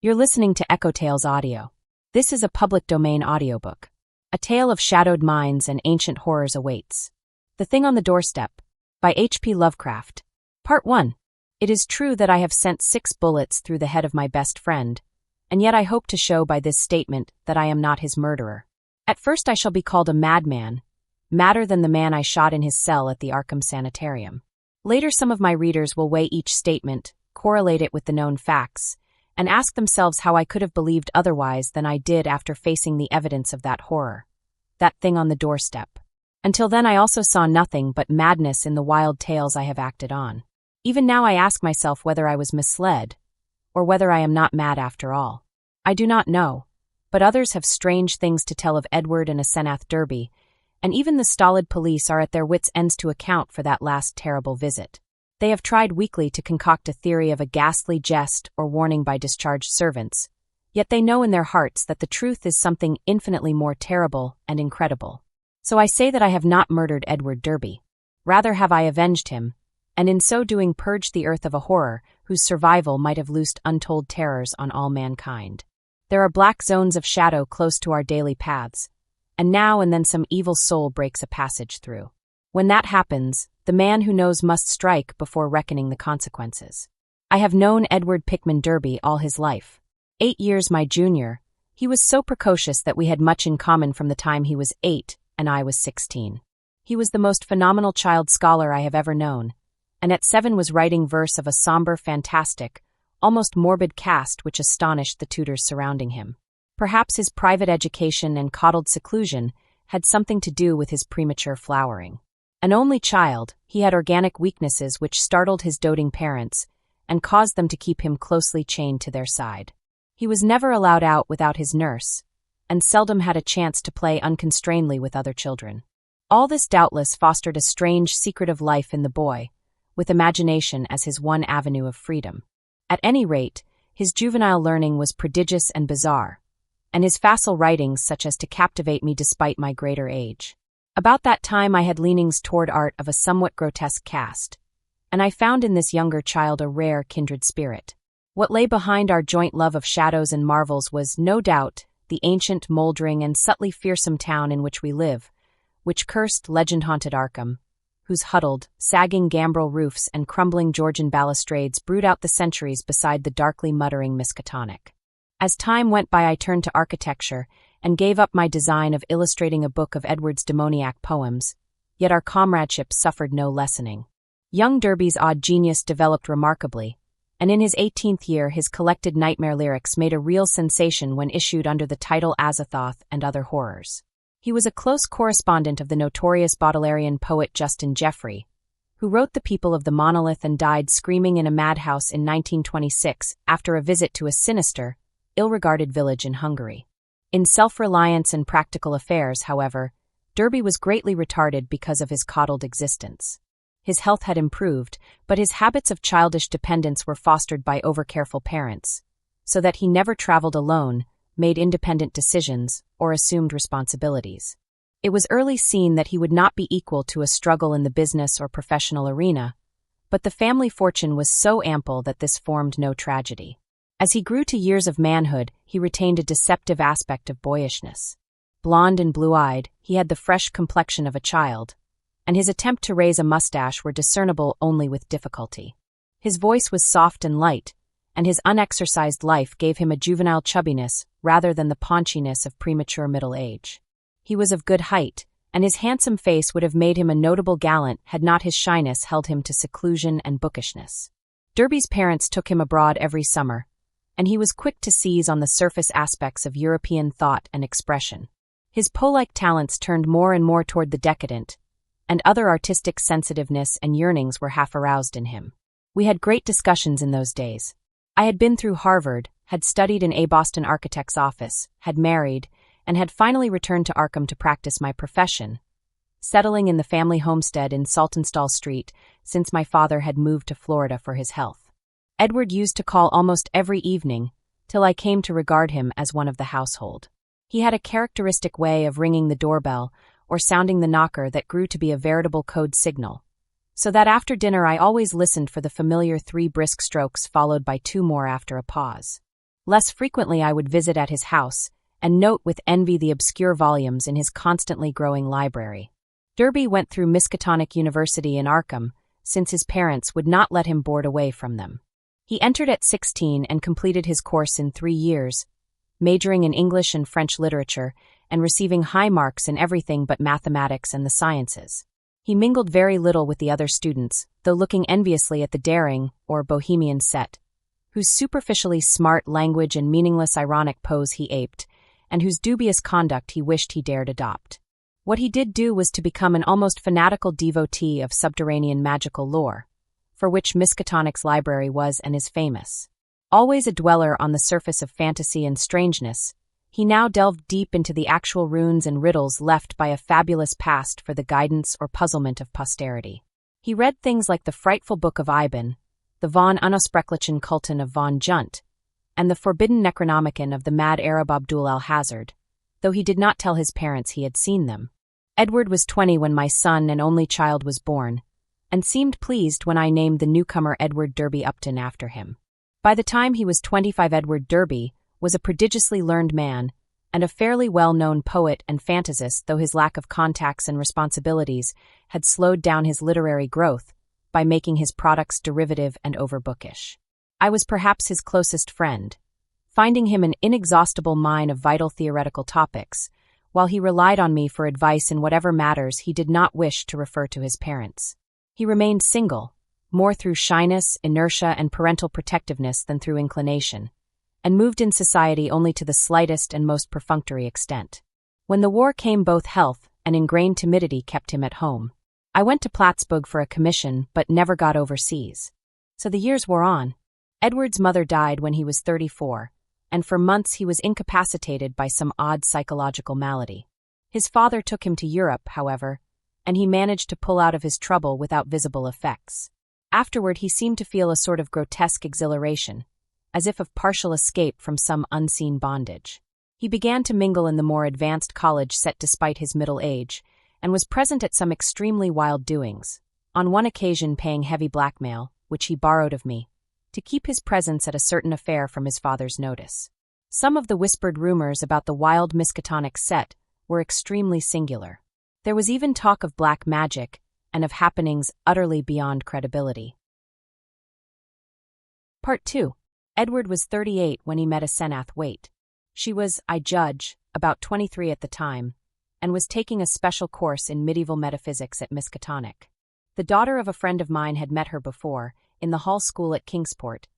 You're listening to EchoTales audio. This is a public domain audiobook. A tale of shadowed minds and ancient horrors awaits. The Thing on the Doorstep, by H.P. Lovecraft. Part 1. It is true that I have sent 6 bullets through the head of my best friend, and yet I hope to show by this statement that I am not his murderer. At first I shall be called a madman, madder than the man I shot in his cell at the Arkham Sanitarium. Later some of my readers will weigh each statement, correlate it with the known facts, and ask themselves how I could have believed otherwise than I did after facing the evidence of that horror. That thing on the doorstep. Until then I also saw nothing but madness in the wild tales I have acted on. Even now I ask myself whether I was misled, or whether I am not mad after all. I do not know, but others have strange things to tell of Edward and Asenath Derby, and even the stolid police are at their wits' ends to account for that last terrible visit. They have tried weakly to concoct a theory of a ghastly jest or warning by discharged servants, yet they know in their hearts that the truth is something infinitely more terrible and incredible. So I say that I have not murdered Edward Derby. Rather have I avenged him, and in so doing purged the earth of a horror whose survival might have loosed untold terrors on all mankind. There are black zones of shadow close to our daily paths, and now and then some evil soul breaks a passage through. When that happens, the man who knows must strike before reckoning the consequences. I have known Edward Pickman Derby all his life. 8 years my junior, he was so precocious that we had much in common from the time he was 8 and I was 16. He was the most phenomenal child scholar I have ever known, and at 7 was writing verse of a somber, fantastic, almost morbid cast which astonished the tutors surrounding him. Perhaps his private education and coddled seclusion had something to do with his premature flowering. An only child, he had organic weaknesses which startled his doting parents and caused them to keep him closely chained to their side. He was never allowed out without his nurse, and seldom had a chance to play unconstrainedly with other children. All this doubtless fostered a strange, secretive life in the boy, with imagination as his one avenue of freedom. At any rate, his juvenile learning was prodigious and bizarre, and his facile writings such as to captivate me despite my greater age. About that time I had leanings toward art of a somewhat grotesque cast, and I found in this younger child a rare kindred spirit. What lay behind our joint love of shadows and marvels was, no doubt, the ancient, mouldering, and subtly fearsome town in which we live, which cursed, legend-haunted Arkham, whose huddled, sagging gambrel roofs and crumbling Georgian balustrades brood out the centuries beside the darkly muttering Miskatonic. As time went by I turned to architecture, and gave up my design of illustrating a book of Edward's demoniac poems, yet our comradeship suffered no lessening. Young Derby's odd genius developed remarkably, and in his 18th year his collected nightmare lyrics made a real sensation when issued under the title Azathoth and Other Horrors. He was a close correspondent of the notorious Baudelarian poet Justin Jeffrey, who wrote The People of the Monolith and died screaming in a madhouse in 1926 after a visit to a sinister, ill-regarded village in Hungary. In self-reliance and practical affairs, however, Derby was greatly retarded because of his coddled existence. His health had improved, but his habits of childish dependence were fostered by overcareful parents, so that he never traveled alone, made independent decisions, or assumed responsibilities. It was early seen that he would not be equal to a struggle in the business or professional arena, but the family fortune was so ample that this formed no tragedy. As he grew to years of manhood, he retained a deceptive aspect of boyishness. Blond and blue-eyed, he had the fresh complexion of a child, and his attempt to raise a mustache were discernible only with difficulty. His voice was soft and light, and his unexercised life gave him a juvenile chubbiness rather than the paunchiness of premature middle age. He was of good height, and his handsome face would have made him a notable gallant had not his shyness held him to seclusion and bookishness. Derby's parents took him abroad every summer, and he was quick to seize on the surface aspects of European thought and expression. His Poe-like talents turned more and more toward the decadent, and other artistic sensitiveness and yearnings were half aroused in him. We had great discussions in those days. I had been through Harvard, had studied in a Boston architect's office, had married, and had finally returned to Arkham to practice my profession, settling in the family homestead in Saltonstall Street since my father had moved to Florida for his health. Edward used to call almost every evening, till I came to regard him as one of the household. He had a characteristic way of ringing the doorbell or sounding the knocker that grew to be a veritable code signal, so that after dinner I always listened for the familiar 3 brisk strokes followed by 2 more after a pause. Less frequently I would visit at his house, and note with envy the obscure volumes in his constantly growing library. Derby went through Miskatonic University in Arkham, since his parents would not let him board away from them. He entered at 16 and completed his course in 3 years, majoring in English and French literature, and receiving high marks in everything but mathematics and the sciences. He mingled very little with the other students, though looking enviously at the daring, or bohemian set, whose superficially smart language and meaningless ironic pose he aped, and whose dubious conduct he wished he dared adopt. What he did do was to become an almost fanatical devotee of subterranean magical lore, for which Miskatonic's library was and is famous. Always a dweller on the surface of fantasy and strangeness, he now delved deep into the actual runes and riddles left by a fabulous past for the guidance or puzzlement of posterity. He read things like the frightful Book of Iban, the von Unosprechlichen Kulten of von Junt, and the forbidden Necronomicon of the mad Arab Abdul al-Hazard, though he did not tell his parents he had seen them. Edward was 20 when my son and only child was born, and seemed pleased when I named the newcomer Edward Derby Upton after him. By the time he was 25, Edward Derby was a prodigiously learned man, and a fairly well-known poet and fantasist, though his lack of contacts and responsibilities had slowed down his literary growth by making his products derivative and overbookish. I was perhaps his closest friend, finding him an inexhaustible mine of vital theoretical topics, while he relied on me for advice in whatever matters he did not wish to refer to his parents. He remained single, more through shyness, inertia, and parental protectiveness than through inclination, and moved in society only to the slightest and most perfunctory extent. When the war came, both health and ingrained timidity kept him at home. I went to Plattsburgh for a commission but never got overseas. So the years wore on. Edward's mother died when he was 34, and for months he was incapacitated by some odd psychological malady. His father took him to Europe, however, and he managed to pull out of his trouble without visible effects. Afterward he seemed to feel a sort of grotesque exhilaration, as if of partial escape from some unseen bondage. He began to mingle in the more advanced college set despite his middle age, and was present at some extremely wild doings, on one occasion paying heavy blackmail, which he borrowed of me, to keep his presence at a certain affair from his father's notice. Some of the whispered rumors about the wild Miskatonic set were extremely singular. There was even talk of black magic and of happenings utterly beyond credibility. Part 2. Edward was 38 when he met Asenath Waite. She was, I judge, about 23 at the time, and was taking a special course in medieval metaphysics at Miskatonic. The daughter of a friend of mine had met her before, in the Hall School at Kingsport,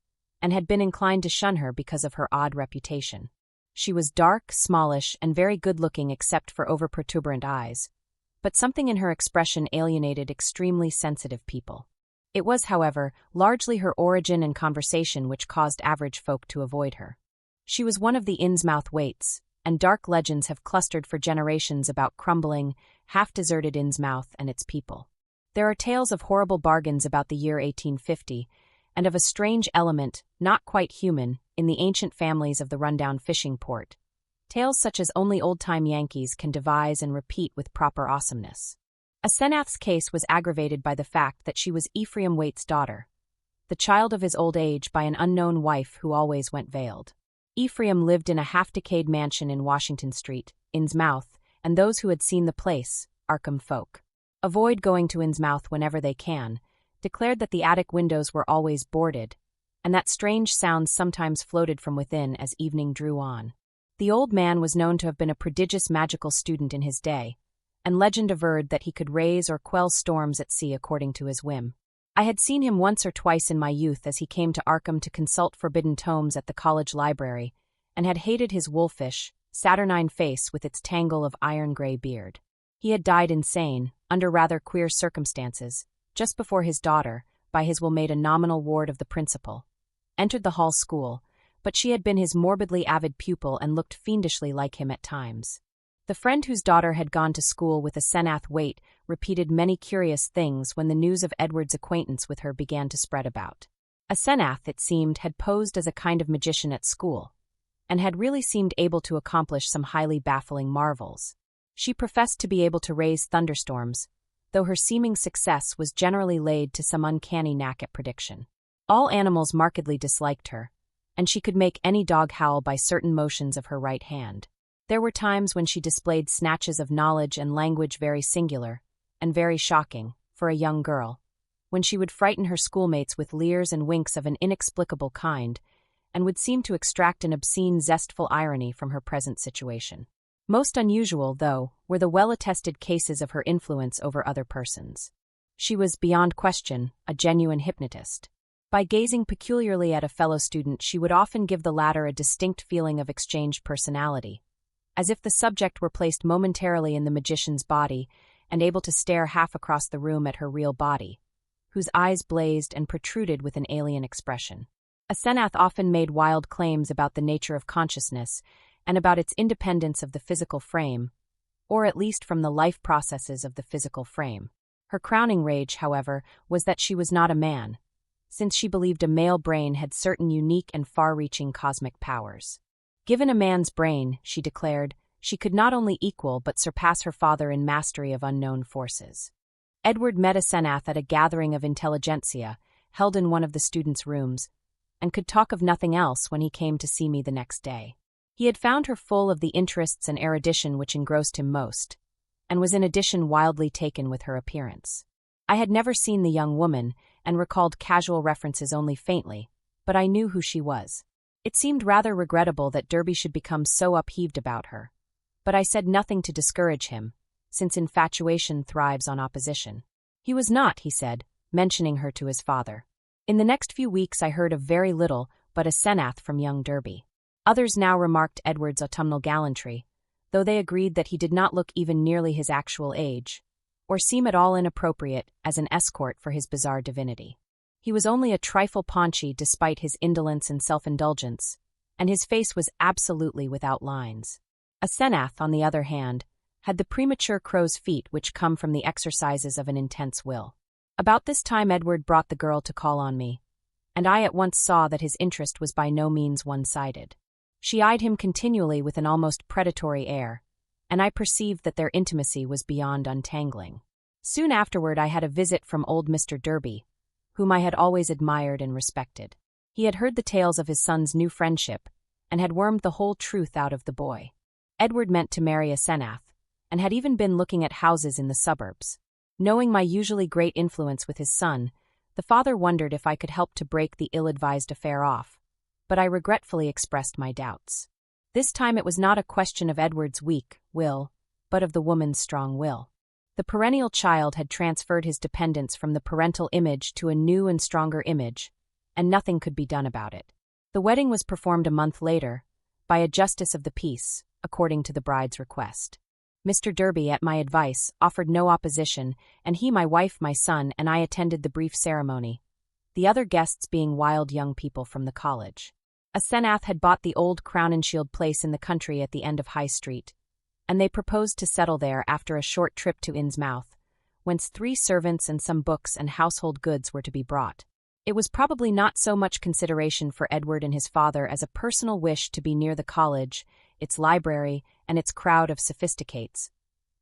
and had been inclined to shun her because of her odd reputation. She was dark, smallish, and very good-looking except for over-protuberant eyes, but something in her expression alienated extremely sensitive people. It was, however, largely her origin and conversation which caused average folk to avoid her. She was one of the Innsmouth Waites, and dark legends have clustered for generations about crumbling, half-deserted Innsmouth and its people. There are tales of horrible bargains about the year 1850, and of a strange element, not quite human, in the ancient families of the rundown fishing port. Tales such as only old-time Yankees can devise and repeat with proper awesomeness. Asenath's case was aggravated by the fact that she was Ephraim Waite's daughter, the child of his old age by an unknown wife who always went veiled. Ephraim lived in a half-decayed mansion in Washington Street, Innsmouth, and those who had seen the place, Arkham folk, avoid going to Innsmouth whenever they can, declared that the attic windows were always boarded, and that strange sounds sometimes floated from within as evening drew on. The old man was known to have been a prodigious magical student in his day, and legend averred that he could raise or quell storms at sea according to his whim. I had seen him once or twice in my youth as he came to Arkham to consult forbidden tomes at the college library, and had hated his wolfish, saturnine face with its tangle of iron-gray beard. He had died insane, under rather queer circumstances, just before his daughter, by his will made a nominal ward of the principal, entered the Hall School, but she had been his morbidly avid pupil and looked fiendishly like him at times. The friend whose daughter had gone to school with Asenath Waite repeated many curious things when the news of Edward's acquaintance with her began to spread about. Asenath, it seemed, had posed as a kind of magician at school, and had really seemed able to accomplish some highly baffling marvels. She professed to be able to raise thunderstorms, though her seeming success was generally laid to some uncanny knack at prediction. All animals markedly disliked her, and she could make any dog howl by certain motions of her right hand. There were times when she displayed snatches of knowledge and language very singular, and very shocking, for a young girl, when she would frighten her schoolmates with leers and winks of an inexplicable kind, and would seem to extract an obscene zestful irony from her present situation. Most unusual, though, were the well-attested cases of her influence over other persons. She was, beyond question, a genuine hypnotist. By gazing peculiarly at a fellow student, she would often give the latter a distinct feeling of exchanged personality, as if the subject were placed momentarily in the magician's body and able to stare half across the room at her real body, whose eyes blazed and protruded with an alien expression. Asenath often made wild claims about the nature of consciousness and about its independence of the physical frame, or at least from the life processes of the physical frame. Her crowning rage, however, was that she was not a man, since she believed a male brain had certain unique and far-reaching cosmic powers. Given a man's brain, she declared, she could not only equal but surpass her father in mastery of unknown forces. Edward met Asenath at a gathering of intelligentsia, held in one of the students' rooms, and could talk of nothing else when he came to see me the next day. He had found her full of the interests and erudition which engrossed him most, and was in addition wildly taken with her appearance. I had never seen the young woman, and recalled casual references only faintly, but I knew who she was. It seemed rather regrettable that Derby should become so upheaved about her, but I said nothing to discourage him, since infatuation thrives on opposition. He was not, he said, mentioning her to his father. In the next few weeks I heard of very little but Asenath from young Derby. Others now remarked Edward's autumnal gallantry, though they agreed that he did not look even nearly his actual age, or seem at all inappropriate as an escort for his bizarre divinity. He was only a trifle paunchy despite his indolence and self-indulgence, and his face was absolutely without lines. Asenath, on the other hand, had the premature crow's feet which come from the exercises of an intense will. About this time Edward brought the girl to call on me, and I at once saw that his interest was by no means one-sided. She eyed him continually with an almost predatory air, and I perceived that their intimacy was beyond untangling. Soon afterward I had a visit from old Mr. Derby, whom I had always admired and respected. He had heard the tales of his son's new friendship, and had wormed the whole truth out of the boy. Edward meant to marry Asenath, and had even been looking at houses in the suburbs. Knowing my usually great influence with his son, the father wondered if I could help to break the ill-advised affair off, but I regretfully expressed my doubts. This time it was not a question of Edward's weak will, but of the woman's strong will. The perennial child had transferred his dependence from the parental image to a new and stronger image, and nothing could be done about it. The wedding was performed a month later, by a justice of the peace, according to the bride's request. Mr. Derby, at my advice, offered no opposition, and he, my wife, my son, and I attended the brief ceremony, the other guests being wild young people from the college. Asenath had bought the old Crowninshield place in the country at the end of High Street, and they proposed to settle there after a short trip to Innsmouth, whence 3 servants and some books and household goods were to be brought. It was probably not so much consideration for Edward and his father as a personal wish to be near the college, its library, and its crowd of sophisticates,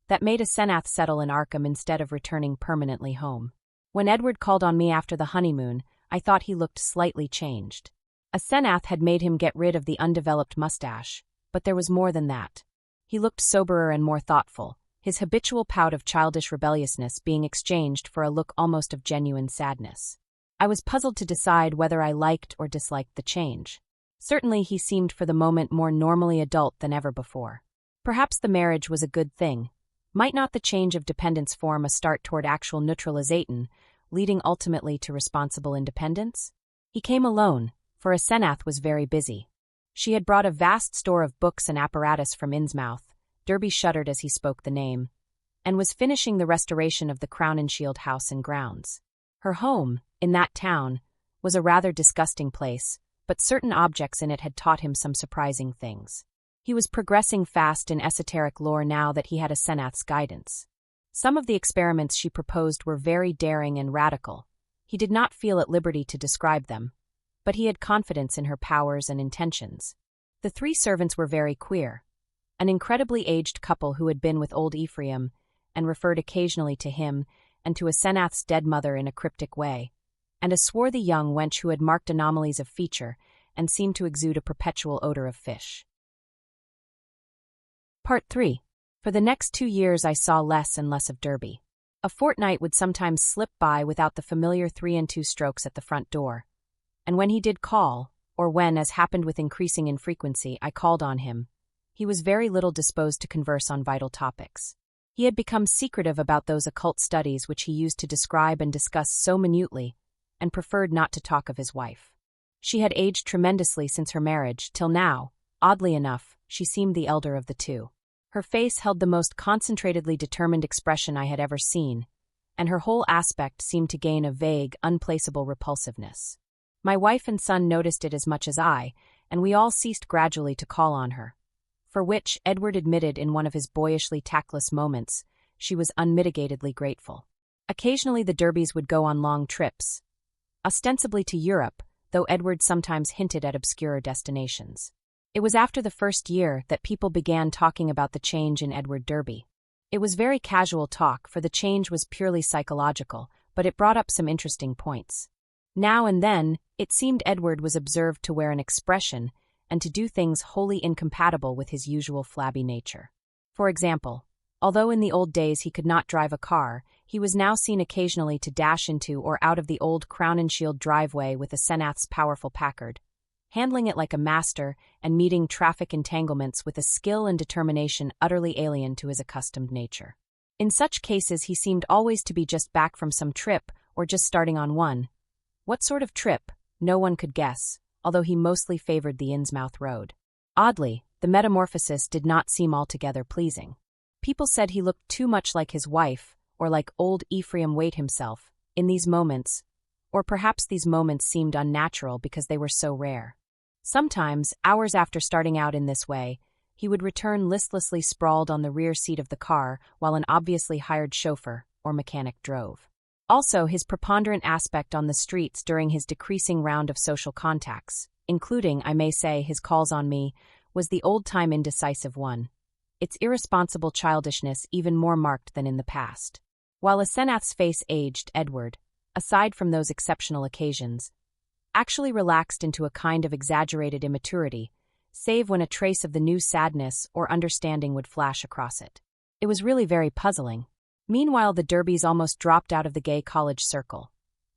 that made Asenath settle in Arkham instead of returning permanently home. When Edward called on me after the honeymoon, I thought he looked slightly changed. Asenath had made him get rid of the undeveloped mustache, but there was more than that. He looked soberer and more thoughtful, his habitual pout of childish rebelliousness being exchanged for a look almost of genuine sadness. I was puzzled to decide whether I liked or disliked the change. Certainly he seemed for the moment more normally adult than ever before. Perhaps the marriage was a good thing. Might not the change of dependence form a start toward actual neutralization, leading ultimately to responsible independence? He came alone, for Asenath was very busy. She had brought a vast store of books and apparatus from Innsmouth, Derby shuddered as he spoke the name, and was finishing the restoration of the Crowninshield house and grounds. Her home, in that town, was a rather disgusting place, but certain objects in it had taught him some surprising things. He was progressing fast in esoteric lore now that he had Asenath's guidance. Some of the experiments she proposed were very daring and radical. He did not feel at liberty to describe them, but he had confidence in her powers and intentions. The 3 servants were very queer. An incredibly aged couple who had been with old Ephraim, and referred occasionally to him and to Asenath's dead mother in a cryptic way, and a swarthy young wench who had marked anomalies of feature and seemed to exude a perpetual odor of fish. Part 3. For the next 2 years I saw less and less of Derby. A fortnight would sometimes slip by without the familiar 3 and 2 strokes at the front door. And when he did call, or when, as happened with increasing infrequency, I called on him, he was very little disposed to converse on vital topics. He had become secretive about those occult studies which he used to describe and discuss so minutely, and preferred not to talk of his wife. She had aged tremendously since her marriage, till now, oddly enough, she seemed the elder of the two. Her face held the most concentratedly determined expression I had ever seen, and her whole aspect seemed to gain a vague, unplaceable repulsiveness. My wife and son noticed it as much as I, and we all ceased gradually to call on her, for which, Edward admitted in one of his boyishly tactless moments, she was unmitigatedly grateful. Occasionally the Derbys would go on long trips, ostensibly to Europe, though Edward sometimes hinted at obscurer destinations. It was after the first year that people began talking about the change in Edward Derby. It was very casual talk, for the change was purely psychological, but it brought up some interesting points. Now and then, it seemed Edward was observed to wear an expression and to do things wholly incompatible with his usual flabby nature. For example, although in the old days he could not drive a car, he was now seen occasionally to dash into or out of the old Crown and Shield driveway with a Senath's powerful Packard, handling it like a master and meeting traffic entanglements with a skill and determination utterly alien to his accustomed nature. In such cases he seemed always to be just back from some trip or just starting on one. What sort of trip? No one could guess, although he mostly favored the Innsmouth road. Oddly, the metamorphosis did not seem altogether pleasing. People said he looked too much like his wife, or like old Ephraim Waite himself, in these moments, or perhaps these moments seemed unnatural because they were so rare. Sometimes, hours after starting out in this way, he would return listlessly sprawled on the rear seat of the car while an obviously hired chauffeur or mechanic drove. Also, his preponderant aspect on the streets during his decreasing round of social contacts, including, I may say, his calls on me, was the old-time indecisive one, its irresponsible childishness even more marked than in the past. While Asenath's face aged, Edward, aside from those exceptional occasions, actually relaxed into a kind of exaggerated immaturity, save when a trace of the new sadness or understanding would flash across it. It was really very puzzling. Meanwhile, the Derbys almost dropped out of the gay college circle.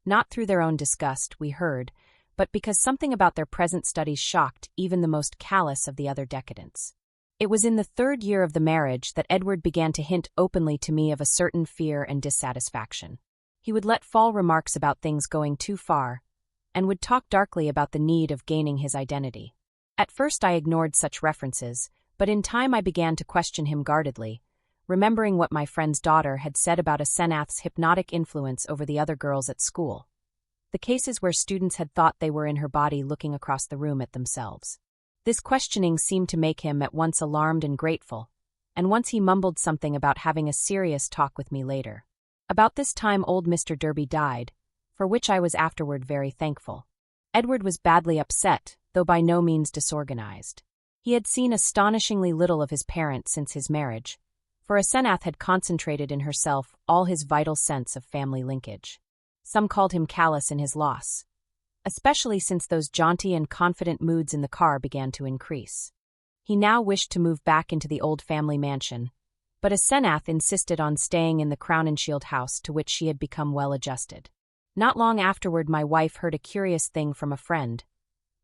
Not through their own disgust, we heard, but because something about their present studies shocked even the most callous of the other decadents. It was in the 3rd year of the marriage that Edward began to hint openly to me of a certain fear and dissatisfaction. He would let fall remarks about things going too far, and would talk darkly about the need of gaining his identity. At first I ignored such references, but in time I began to question him guardedly, remembering what my friend's daughter had said about Asenath's hypnotic influence over the other girls at school. The cases where students had thought they were in her body looking across the room at themselves. This questioning seemed to make him at once alarmed and grateful, and once he mumbled something about having a serious talk with me later. About this time old Mr. Derby died, for which I was afterward very thankful. Edward was badly upset, though by no means disorganized. He had seen astonishingly little of his parent since his marriage, for Asenath had concentrated in herself all his vital sense of family linkage. Some called him callous in his loss, especially since those jaunty and confident moods in the car began to increase. He now wished to move back into the old family mansion, but Asenath insisted on staying in the Crown and Shield house to which she had become well adjusted. Not long afterward my wife heard a curious thing from a friend,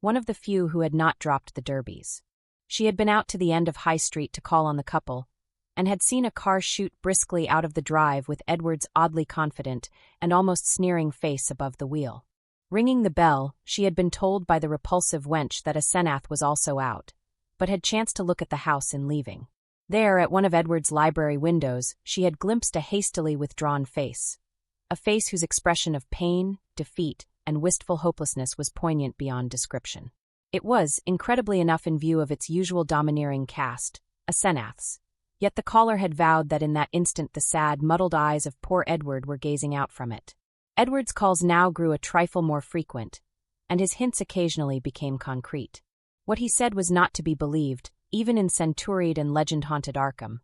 one of the few who had not dropped the Derbys. She had been out to the end of High Street to call on the couple, and had seen a car shoot briskly out of the drive with Edward's oddly confident and almost sneering face above the wheel. Ringing the bell, she had been told by the repulsive wench that Asenath was also out, but had chanced to look at the house in leaving. There, at one of Edward's library windows, she had glimpsed a hastily withdrawn face. A face whose expression of pain, defeat, and wistful hopelessness was poignant beyond description. It was, incredibly enough in view of its usual domineering cast, Asenath's. Yet the caller had vowed that in that instant the sad, muddled eyes of poor Edward were gazing out from it. Edward's calls now grew a trifle more frequent, and his hints occasionally became concrete. What he said was not to be believed, even in centuried and legend-haunted Arkham.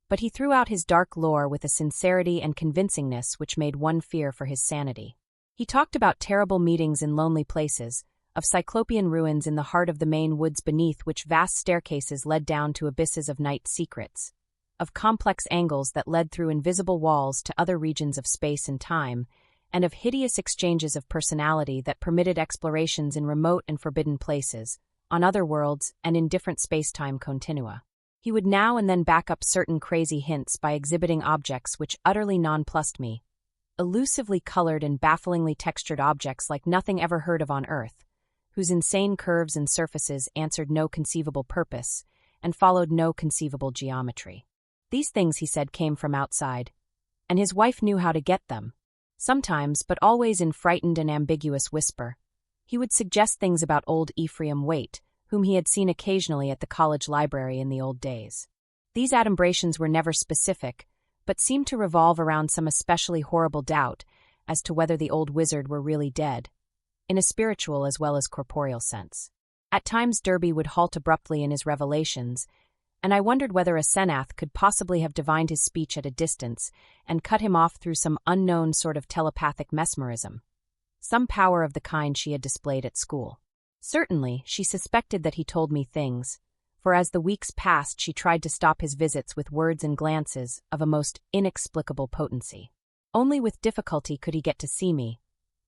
But he threw out his dark lore with a sincerity and convincingness which made one fear for his sanity. He talked about terrible meetings in lonely places, of cyclopean ruins in the heart of the Maine woods beneath which vast staircases led down to abysses of night secrets, of complex angles that led through invisible walls to other regions of space and time, and of hideous exchanges of personality that permitted explorations in remote and forbidden places, on other worlds and in different space-time continua. He would now and then back up certain crazy hints by exhibiting objects which utterly nonplussed me, elusively colored and bafflingly textured objects like nothing ever heard of on Earth, whose insane curves and surfaces answered no conceivable purpose and followed no conceivable geometry. These things, he said, came from outside, and his wife knew how to get them. Sometimes, but always in frightened and ambiguous whisper, he would suggest things about old Ephraim Waite, whom he had seen occasionally at the college library in the old days. These adumbrations were never specific, but seemed to revolve around some especially horrible doubt as to whether the old wizard were really dead, in a spiritual as well as corporeal sense. At times Derby would halt abruptly in his revelations, and I wondered whether a Senath could possibly have divined his speech at a distance and cut him off through some unknown sort of telepathic mesmerism, some power of the kind she had displayed at school. Certainly, she suspected that he told me things, for as the weeks passed she tried to stop his visits with words and glances of a most inexplicable potency. Only with difficulty could he get to see me,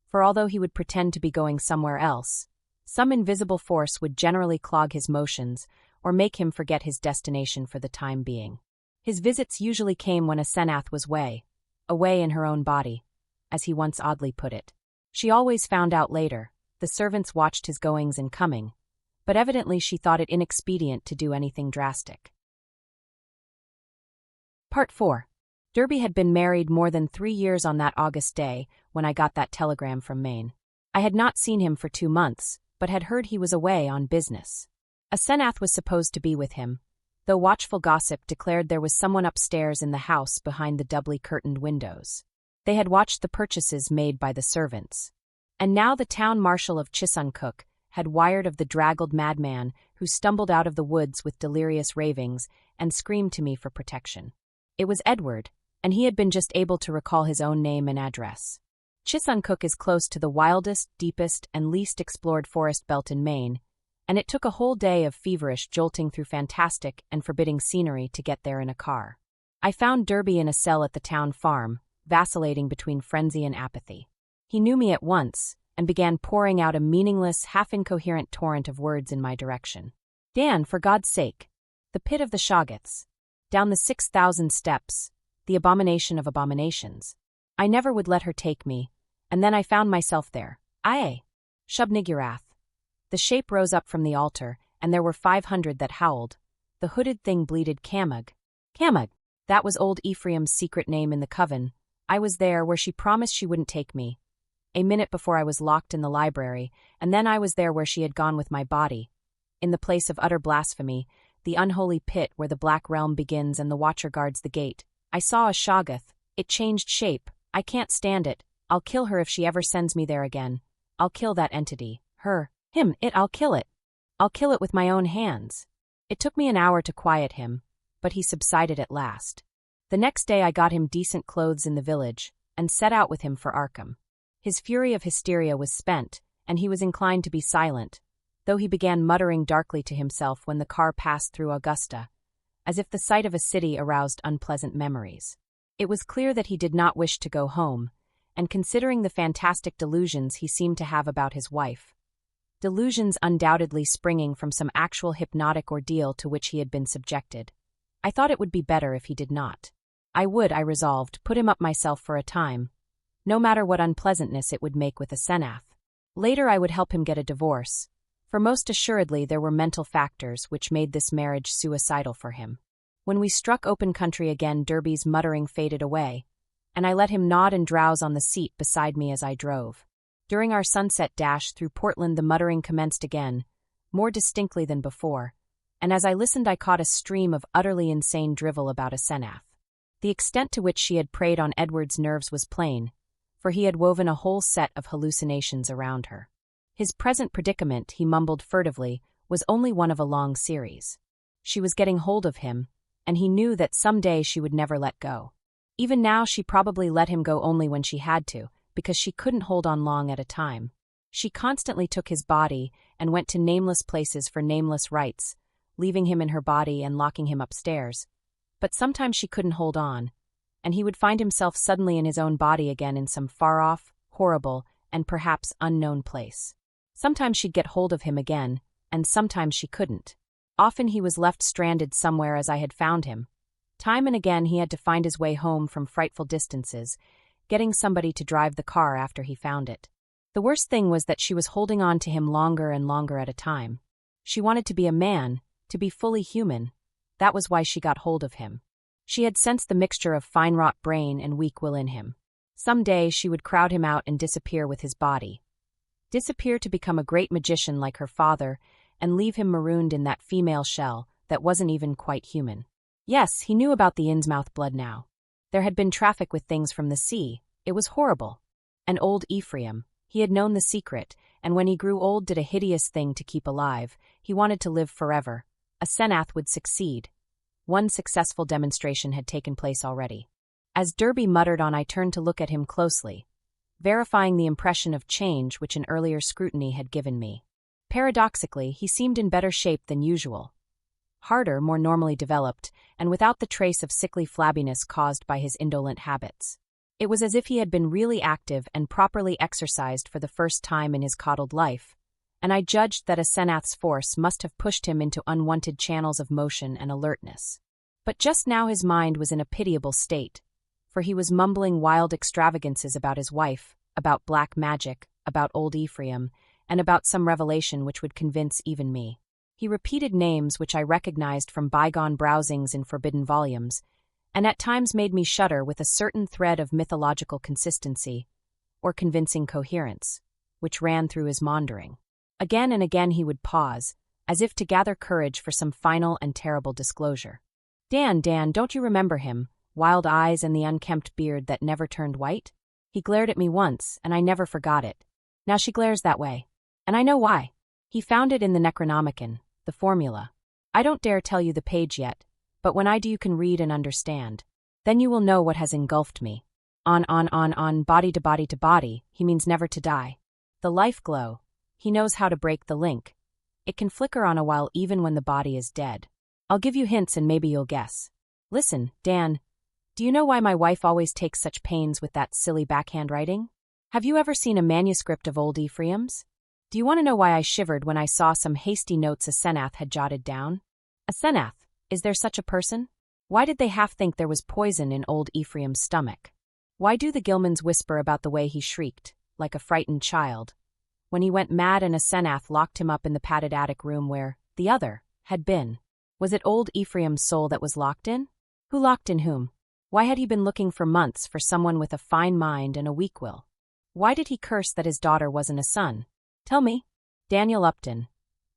for although he would pretend to be going somewhere else, some invisible force would generally clog his motions or make him forget his destination for the time being. His visits usually came when a Senath was away in her own body, as he once oddly put it. She always found out later. The servants watched his goings and coming, but evidently she thought it inexpedient to do anything drastic. Part 4. Derby had been married more than 3 years on that August day when I got that telegram from Maine. I had not seen him for 2 months, but had heard he was away on business. A Senath was supposed to be with him, though watchful gossip declared there was someone upstairs in the house behind the doubly curtained windows. They had watched the purchases made by the servants. And now the town marshal of Chisuncook had wired of the draggled madman who stumbled out of the woods with delirious ravings and screamed to me for protection. It was Edward, and he had been just able to recall his own name and address. Chisuncook is close to the wildest, deepest, and least explored forest belt in Maine, and it took a whole day of feverish jolting through fantastic and forbidding scenery to get there in a car. I found Derby in a cell at the town farm, vacillating between frenzy and apathy. He knew me at once, and began pouring out a meaningless, half-incoherent torrent of words in my direction. Dan, for God's sake! The pit of the Shoggoths. Down the 6,000 steps. The abomination of abominations. I never would let her take me, and then I found myself there. Aye! Shubnigurath. The shape rose up from the altar, and there were 500 that howled. The hooded thing bleated Camug. Camug! That was old Ephraim's secret name in the coven. I was there where she promised she wouldn't take me. A minute before I was locked in the library, and then I was there where she had gone with my body. In the place of utter blasphemy, the unholy pit where the black realm begins and the watcher guards the gate. I saw a Shoggoth. It changed shape. I can't stand it. I'll kill her if she ever sends me there again. I'll kill that entity. I'll kill it. I'll kill it with my own hands. It took me an hour to quiet him, but he subsided at last. The next day I got him decent clothes in the village, and set out with him for Arkham. His fury of hysteria was spent, and he was inclined to be silent, though he began muttering darkly to himself when the car passed through Augusta, as if the sight of a city aroused unpleasant memories. It was clear that he did not wish to go home, and considering the fantastic delusions he seemed to have about his wife, delusions undoubtedly springing from some actual hypnotic ordeal to which he had been subjected, I thought it would be better if he did not. I resolved, put him up myself for a time, no matter what unpleasantness it would make with a Senath. Later I would help him get a divorce, for most assuredly there were mental factors which made this marriage suicidal for him. When we struck open country again, Derby's muttering faded away, and I let him nod and drowse on the seat beside me as I drove. During our sunset dash through Portland the muttering commenced again, more distinctly than before, and as I listened I caught a stream of utterly insane drivel about a Senath. The extent to which she had preyed on Edward's nerves was plain, for he had woven a whole set of hallucinations around her. His present predicament, he mumbled furtively, was only one of a long series. She was getting hold of him, and he knew that some day she would never let go. Even now she probably let him go only when she had to, because she couldn't hold on long at a time. She constantly took his body and went to nameless places for nameless rites, leaving him in her body and locking him upstairs. But sometimes she couldn't hold on, and he would find himself suddenly in his own body again in some far-off, horrible, and perhaps unknown place. Sometimes she'd get hold of him again, and sometimes she couldn't. Often he was left stranded somewhere as I had found him. Time and again he had to find his way home from frightful distances, getting somebody to drive the car after he found it. The worst thing was that she was holding on to him longer and longer at a time. She wanted to be a man, to be fully human. That was why she got hold of him. She had sensed the mixture of fine-wrought brain and weak will in him. Some day she would crowd him out and disappear with his body. Disappear to become a great magician like her father, and leave him marooned in that female shell that wasn't even quite human. Yes, he knew about the Innsmouth blood now. There had been traffic with things from the sea. It was horrible. And old Ephraim, he had known the secret, and when he grew old did a hideous thing to keep alive. He wanted to live forever. A Senath would succeed. One successful demonstration had taken place already. As Derby muttered on, I turned to look at him closely, verifying the impression of change which an earlier scrutiny had given me. Paradoxically, he seemed in better shape than usual. Harder, more normally developed, and without the trace of sickly flabbiness caused by his indolent habits. It was as if he had been really active and properly exercised for the first time in his coddled life, and I judged that a Senath's force must have pushed him into unwanted channels of motion and alertness. But just now his mind was in a pitiable state, for he was mumbling wild extravagances about his wife, about black magic, about old Ephraim, and about some revelation which would convince even me. He repeated names which I recognized from bygone browsings in forbidden volumes, and at times made me shudder with a certain thread of mythological consistency, or convincing coherence, which ran through his maundering. Again and again he would pause, as if to gather courage for some final and terrible disclosure. Dan, don't you remember him? Wild eyes and the unkempt beard that never turned white? He glared at me once, and I never forgot it. Now she glares that way. And I know why. He found it in the Necronomicon, the formula. I don't dare tell you the page yet, but when I do you can read and understand. Then you will know what has engulfed me. On, body to body to body, he means never to die. The life glow. He knows how to break the link. It can flicker on a while even when the body is dead. I'll give you hints and maybe you'll guess. Listen, Dan, do you know why my wife always takes such pains with that silly backhand writing? Have you ever seen a manuscript of old Ephraim's? Do you want to know why I shivered when I saw some hasty notes a Senath had jotted down? A Senath, is there such a person? Why did they half think there was poison in old Ephraim's stomach? Why do the Gilmans whisper about the way he shrieked, like a frightened child, when he went mad and a Senath locked him up in the padded attic room where the other had been? Was it old Ephraim's soul that was locked in? Who locked in whom? Why had he been looking for months for someone with a fine mind and a weak will? Why did he curse that his daughter wasn't a son? Tell me, Daniel Upton,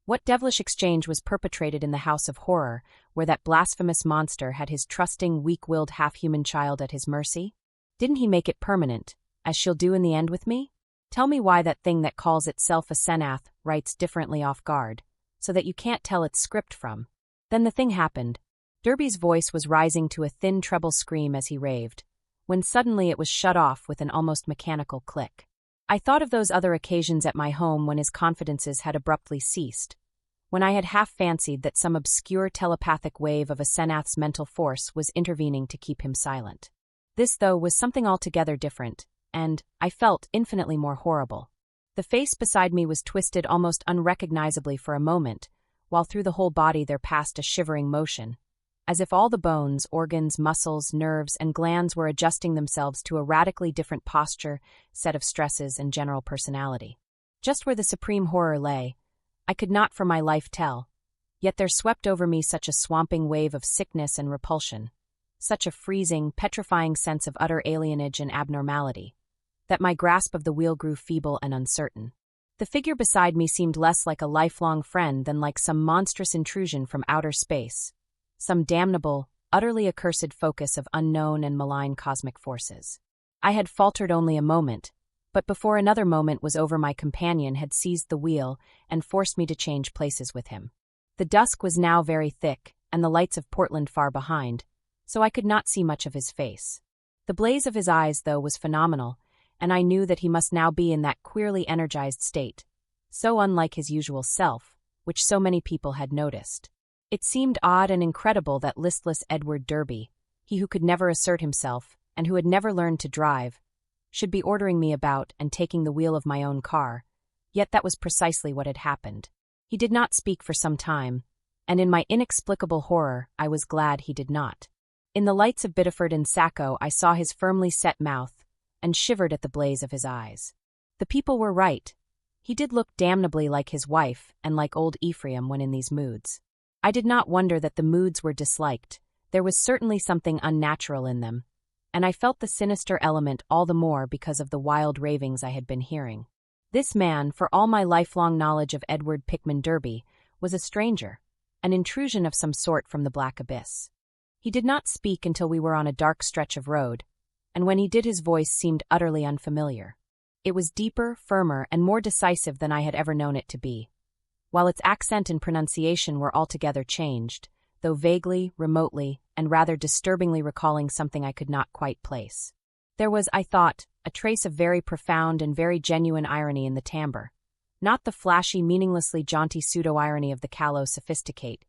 what devilish exchange was perpetrated in the house of horror where that blasphemous monster had his trusting, weak-willed half-human child at his mercy? Didn't he make it permanent, as she'll do in the end with me? Tell me why that thing that calls itself a Senath writes differently off guard, so that you can't tell its script from. Then the thing happened. Derby's voice was rising to a thin treble scream as he raved, when suddenly it was shut off with an almost mechanical click. I thought of those other occasions at my home when his confidences had abruptly ceased, when I had half fancied that some obscure telepathic wave of a Senath's mental force was intervening to keep him silent. This, though, was something altogether different, and, I felt, infinitely more horrible. The face beside me was twisted almost unrecognizably for a moment, while through the whole body there passed a shivering motion, as if all the bones, organs, muscles, nerves, and glands were adjusting themselves to a radically different posture, set of stresses, and general personality. Just where the supreme horror lay, I could not for my life tell, yet there swept over me such a swamping wave of sickness and repulsion, such a freezing, petrifying sense of utter alienage and abnormality, that my grasp of the wheel grew feeble and uncertain. The figure beside me seemed less like a lifelong friend than like some monstrous intrusion from outer space, some damnable, utterly accursed focus of unknown and malign cosmic forces. I had faltered only a moment, but before another moment was over my companion had seized the wheel and forced me to change places with him. The dusk was now very thick, and the lights of Portland far behind, so I could not see much of his face. The blaze of his eyes, though, was phenomenal, and I knew that he must now be in that queerly energized state, so unlike his usual self, which so many people had noticed. It seemed odd and incredible that listless Edward Derby, he who could never assert himself and who had never learned to drive, should be ordering me about and taking the wheel of my own car, yet that was precisely what had happened. He did not speak for some time, and in my inexplicable horror I was glad he did not. In the lights of Biddeford and Sacco I saw his firmly set mouth, and shivered at the blaze of his eyes. The people were right. He did look damnably like his wife and like old Ephraim when in these moods. I did not wonder that the moods were disliked. There was certainly something unnatural in them, and I felt the sinister element all the more because of the wild ravings I had been hearing. This man, for all my lifelong knowledge of Edward Pickman Derby, was a stranger, an intrusion of some sort from the black abyss. He did not speak until we were on a dark stretch of road, and when he did his voice seemed utterly unfamiliar. It was deeper, firmer, and more decisive than I had ever known it to be, while its accent and pronunciation were altogether changed, though vaguely, remotely, and rather disturbingly recalling something I could not quite place. There was, I thought, a trace of very profound and very genuine irony in the timbre, not the flashy, meaninglessly jaunty pseudo-irony of the callow sophisticate,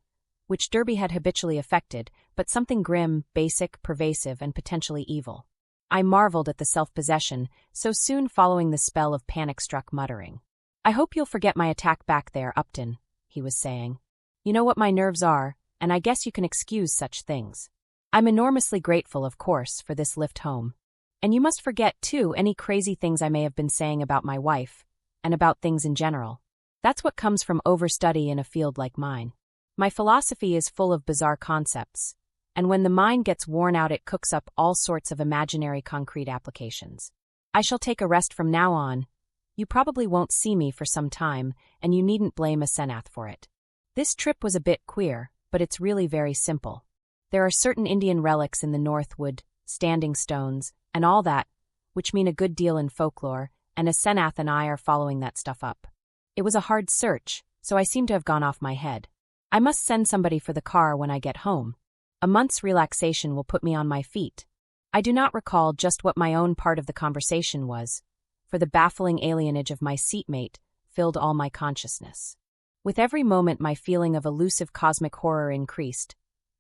which Derby had habitually affected, but something grim, basic, pervasive, and potentially evil. I marveled at the self-possession, so soon following the spell of panic-struck muttering. "I hope you'll forget my attack back there, Upton," he was saying. "You know what my nerves are, and I guess you can excuse such things. I'm enormously grateful, of course, for this lift home. And you must forget, too, any crazy things I may have been saying about my wife, and about things in general. That's what comes from overstudy in a field like mine. My philosophy is full of bizarre concepts, and when the mind gets worn out it cooks up all sorts of imaginary concrete applications. I shall take a rest from now on. You probably won't see me for some time, and you needn't blame a Senath for it. This trip was a bit queer, but it's really very simple. There are certain Indian relics in the Northwood, standing stones, and all that, which mean a good deal in folklore, and a Senath and I are following that stuff up. It was a hard search, so I seem to have gone off my head. I must send somebody for the car when I get home. A month's relaxation will put me on my feet. I do not recall just what my own part of the conversation was, for the baffling alienage of my seatmate filled all my consciousness. With every moment my feeling of elusive cosmic horror increased,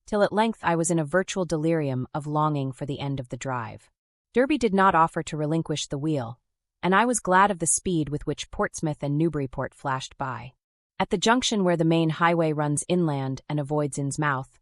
till at length I was in a virtual delirium of longing for the end of the drive. Derby did not offer to relinquish the wheel, and I was glad of the speed with which Portsmouth and Newburyport flashed by. At the junction where the main highway runs inland and avoids Innsmouth,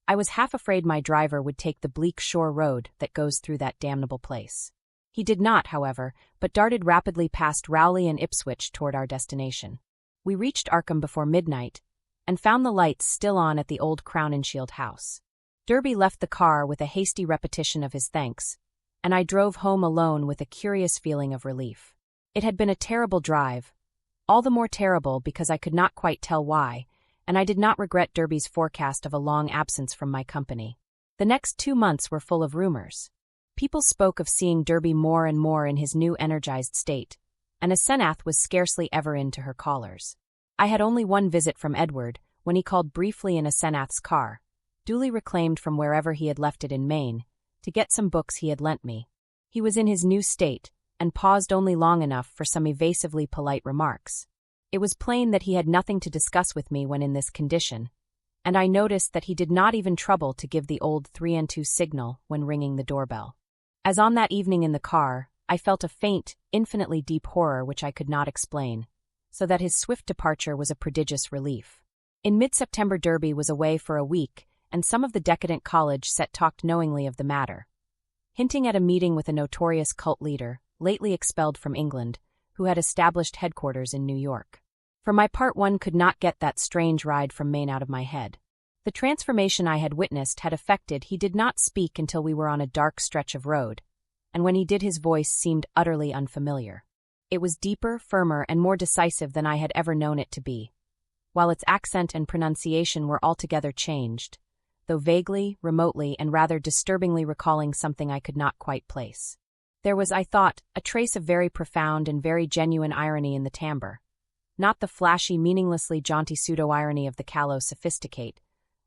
I was half afraid my driver would take the bleak shore road that goes through that damnable place. He did not, however, but darted rapidly past Rowley and Ipswich toward our destination. We reached Arkham before midnight, and found the lights still on at the old Crown and Shield house. Derby left the car with a hasty repetition of his thanks, and I drove home alone with a curious feeling of relief. It had been a terrible drive, all the more terrible because I could not quite tell why, and I did not regret Derby's forecast of a long absence from my company. The next 2 months were full of rumors. People spoke of seeing Derby more and more in his new energized state, and a Senath was scarcely ever into her callers. I had only one visit from Edward, when he called briefly in a Senath's car, duly reclaimed from wherever he had left it in Maine, to get some books he had lent me. He was in his new state, and paused only long enough for some evasively polite remarks. It was plain that he had nothing to discuss with me when in this condition, and I noticed that he did not even trouble to give the old 3-2 signal when ringing the doorbell. As on that evening in the car, I felt a faint, infinitely deep horror which I could not explain, so that his swift departure was a prodigious relief. In mid-September Derby was away for a week, and some of the decadent college set talked knowingly of the matter, hinting at a meeting with a notorious cult leader, lately expelled from England, who had established headquarters in New York. For my part, one could not get that strange ride from Maine out of my head. The transformation I had witnessed had effected. He did not speak until we were on a dark stretch of road, and when he did his voice seemed utterly unfamiliar. It was deeper, firmer, and more decisive than I had ever known it to be, while its accent and pronunciation were altogether changed, though vaguely, remotely, and rather disturbingly recalling something I could not quite place. There was, I thought, a trace of very profound and very genuine irony in the timbre, not the flashy, meaninglessly jaunty pseudo-irony of the callow sophisticate,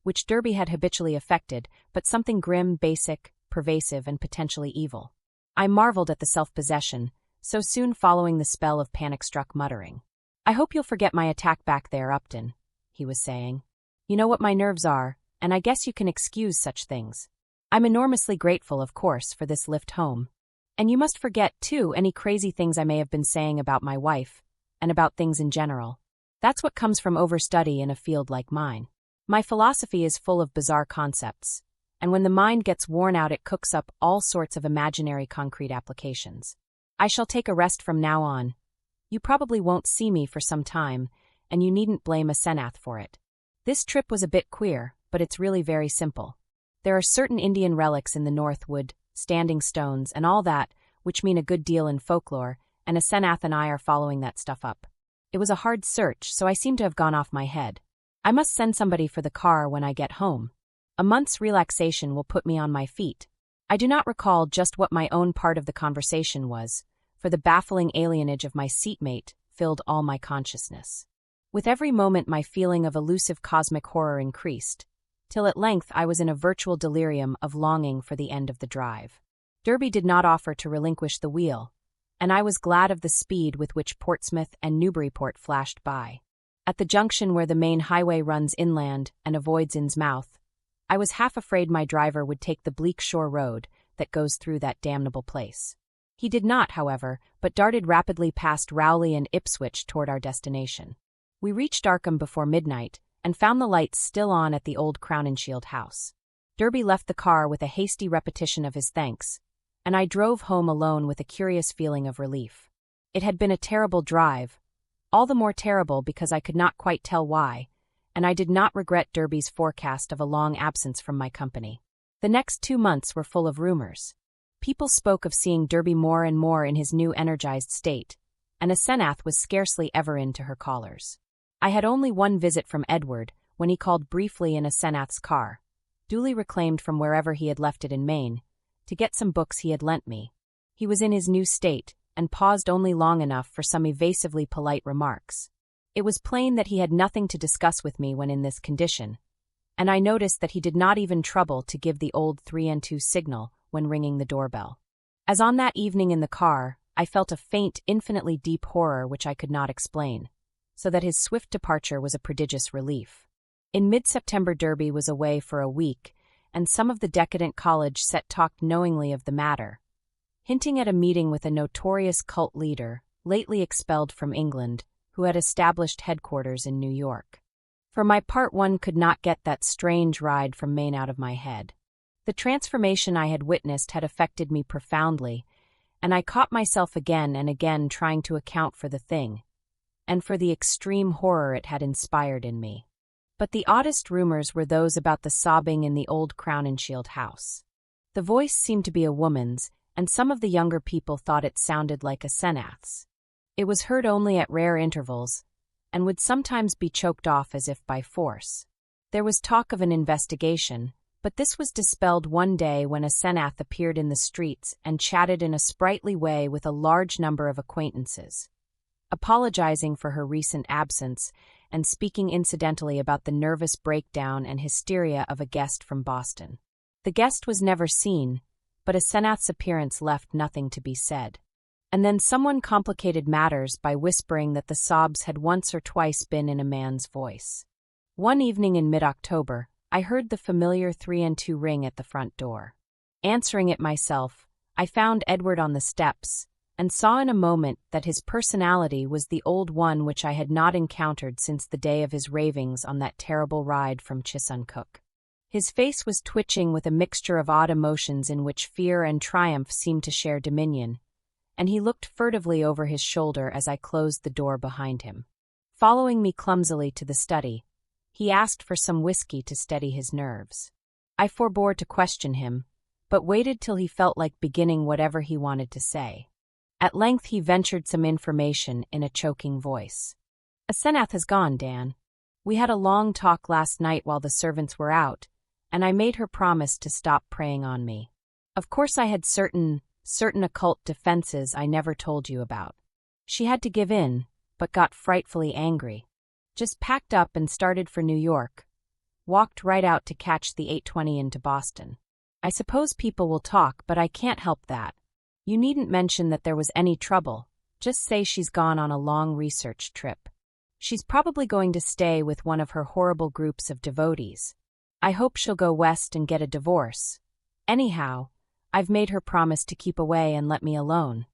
which Derby had habitually affected, but something grim, basic, pervasive, and potentially evil. I marveled at the self-possession, so soon following the spell of panic-struck muttering. "I hope you'll forget my attack back there, Upton," he was saying. "You know what my nerves are, and I guess you can excuse such things. I'm enormously grateful, of course, for this lift home. And you must forget, too, any crazy things I may have been saying about my wife, and about things in general. That's what comes from overstudy in a field like mine. My philosophy is full of bizarre concepts, and when the mind gets worn out it cooks up all sorts of imaginary concrete applications. I shall take a rest from now on. You probably won't see me for some time, and you needn't blame a Senath for it. This trip was a bit queer, but it's really very simple. There are certain Indian relics in the North Wood, standing stones, and all that, which mean a good deal in folklore, and a Senath and I are following that stuff up. It was a hard search, so I seem to have gone off my head. I must send somebody for the car when I get home. A month's relaxation will put me on my feet. I do not recall just what my own part of the conversation was, for the baffling alienage of my seatmate filled all my consciousness. With every moment my feeling of elusive cosmic horror increased, till at length I was in a virtual delirium of longing for the end of the drive. Derby did not offer to relinquish the wheel, and I was glad of the speed with which Portsmouth and Newburyport flashed by. At the junction where the main highway runs inland and avoids Innsmouth, I was half afraid my driver would take the bleak shore road that goes through that damnable place. He did not, however, but darted rapidly past Rowley and Ipswich toward our destination. We reached Arkham before midnight, and found the lights still on at the old Crowninshield house. Derby left the car with a hasty repetition of his thanks, and I drove home alone with a curious feeling of relief. It had been a terrible drive, all the more terrible because I could not quite tell why, and I did not regret Derby's forecast of a long absence from my company. The next 2 months were full of rumors. People spoke of seeing Derby more and more in his new energized state, and a Senath was scarcely ever into her callers. I had only one visit from Edward, when he called briefly in a Senath's car, duly reclaimed from wherever he had left it in Maine, to get some books he had lent me. He was in his new state, and paused only long enough for some evasively polite remarks. It was plain that he had nothing to discuss with me when in this condition, and I noticed that he did not even trouble to give the old 3 and 2 signal when ringing the doorbell. As on that evening in the car, I felt a faint, infinitely deep horror which I could not explain, so that his swift departure was a prodigious relief. In mid-September Derby was away for a week, and some of the decadent college set talked knowingly of the matter, hinting at a meeting with a notorious cult leader, lately expelled from England, who had established headquarters in New York. For my part, one could not get that strange ride from Maine out of my head. The transformation I had witnessed had affected me profoundly, and I caught myself again and again trying to account for the thing, and for the extreme horror it had inspired in me. But the oddest rumors were those about the sobbing in the old Crowninshield house. The voice seemed to be a woman's, and some of the younger people thought it sounded like a Senath's. It was heard only at rare intervals, and would sometimes be choked off as if by force. There was talk of an investigation, but this was dispelled one day when a Senath appeared in the streets and chatted in a sprightly way with a large number of acquaintances, apologizing for her recent absence and speaking incidentally about the nervous breakdown and hysteria of a guest from Boston. The guest was never seen, but a Senath's appearance left nothing to be said. And then someone complicated matters by whispering that the sobs had once or twice been in a man's voice. One evening in mid-October, I heard the familiar 3 and 2 ring at the front door. Answering it myself, I found Edward on the steps, and saw in a moment that his personality was the old one which I had not encountered since the day of his ravings on that terrible ride from Chisuncook. His face was twitching with a mixture of odd emotions in which fear and triumph seemed to share dominion, and he looked furtively over his shoulder as I closed the door behind him. Following me clumsily to the study, he asked for some whiskey to steady his nerves. I forbore to question him, but waited till he felt like beginning whatever he wanted to say. At length he ventured some information in a choking voice. "A Senath has gone, Dan. We had a long talk last night while the servants were out, and I made her promise to stop preying on me. Of course I had certain occult defenses I never told you about. She had to give in, but got frightfully angry. Just packed up and started for New York. Walked right out to catch the 8:20 into Boston. I suppose people will talk, but I can't help that. You needn't mention that there was any trouble. Just say she's gone on a long research trip. She's probably going to stay with one of her horrible groups of devotees. I hope she'll go west and get a divorce. Anyhow, I've made her promise to keep away and let me alone.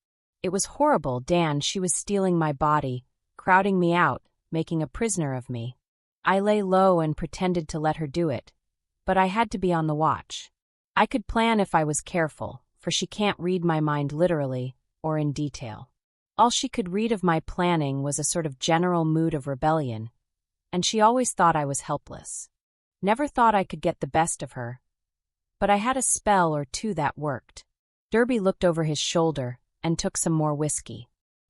It was horrible, Dan. She was stealing my body, crowding me out, making a prisoner of me. I lay low and pretended to let her do it, but I had to be on the watch. I could plan if I was careful, for she can't read my mind literally or in detail. All she could read of my planning was a sort of general mood of rebellion, and she always thought I was helpless. Never thought I could get the best of her, but I had a spell or two that worked. Derby looked over his shoulder and took some more whiskey.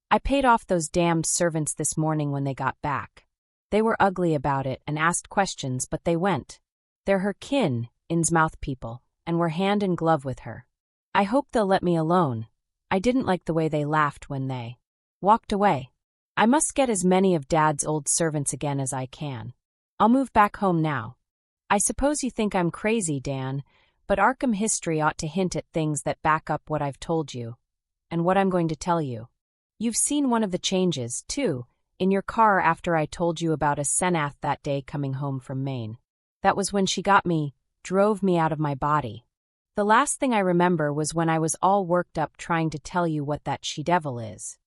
I paid off those damned servants this morning when they got back. They were ugly about it and asked questions, but they went. They're her kin, Innsmouth people, and were hand in glove with her. I hope they'll let me alone. I didn't like the way they laughed when they walked away. I must get as many of Dad's old servants again as I can. I'll move back home now. I suppose you think I'm crazy, Dan, but Arkham history ought to hint at things that back up what I've told you, and what I'm going to tell you. You've seen one of the changes, too, in your car after I told you about a Senath that day coming home from Maine. That was when she got me, drove me out of my body. The last thing I remember was when I was all worked up trying to tell you what that she-devil is.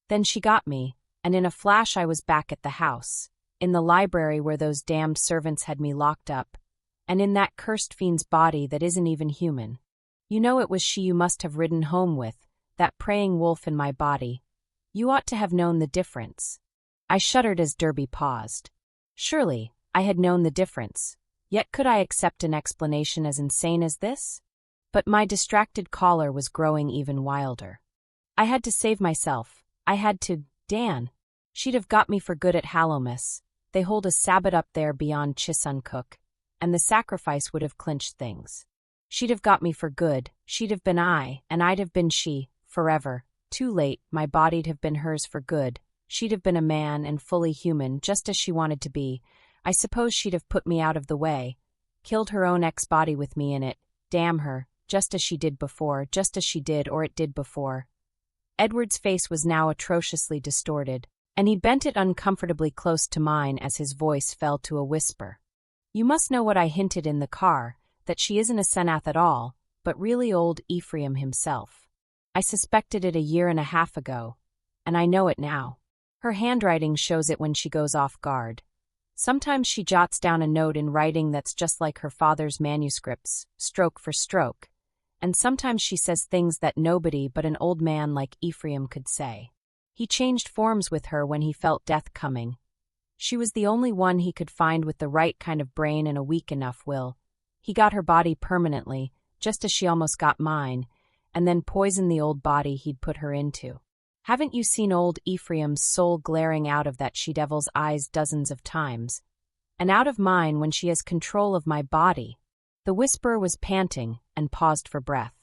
Then she got me, and in a flash I was back at the house, in the library where those damned servants had me locked up, and in that cursed fiend's body that isn't even human. You know it was she you must have ridden home with, that praying wolf in my body. You ought to have known the difference. I shuddered as Derby paused. Surely, I had known the difference, yet could I accept an explanation as insane as this? But my distracted caller was growing even wilder. I had to save myself. I had to, Dan. She'd have got me for good at Hallowmas. They hold a Sabbath up there beyond Chisuncook, and the sacrifice would have clinched things. She'd have got me for good, she'd have been I, and I'd have been she, forever. Too late, my body'd have been hers for good. She'd have been a man and fully human, just as she wanted to be. I suppose she'd have put me out of the way, killed her own ex-body with me in it, damn her, just as she did before, just as she did or it did before. Edward's face was now atrociously distorted, and he bent it uncomfortably close to mine as his voice fell to a whisper. You must know what I hinted in the car, that she isn't a Senath at all, but really old Ephraim himself. I suspected it 1.5 years ago, and I know it now. Her handwriting shows it when she goes off guard. Sometimes she jots down a note in writing that's just like her father's manuscripts, stroke for stroke, and sometimes she says things that nobody but an old man like Ephraim could say. He changed forms with her when he felt death coming. She was the only one he could find with the right kind of brain and a weak enough will. He got her body permanently, just as she almost got mine, and then poisoned the old body he'd put her into. Haven't you seen old Ephraim's soul glaring out of that she-devil's eyes dozens of times? And out of mine when she has control of my body. The whisperer was panting and paused for breath.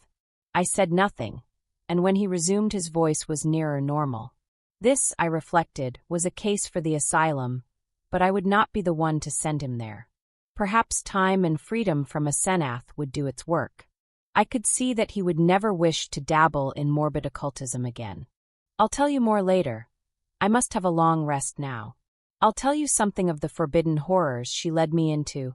I said nothing, and when he resumed his voice was nearer normal. This, I reflected, was a case for the asylum, but I would not be the one to send him there. Perhaps time and freedom from a Senath would do its work. I could see that he would never wish to dabble in morbid occultism again. I'll tell you more later. I must have a long rest now. I'll tell you something of the forbidden horrors she led me into.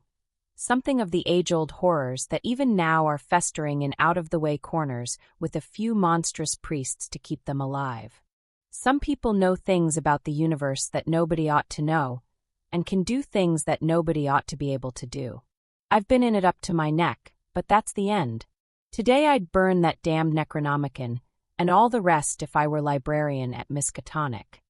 Something of the age-old horrors that even now are festering in out-of-the-way corners with a few monstrous priests to keep them alive. Some people know things about the universe that nobody ought to know, and can do things that nobody ought to be able to do. I've been in it up to my neck, but that's the end. Today I'd burn that damned Necronomicon, and all the rest if I were librarian at Miskatonic.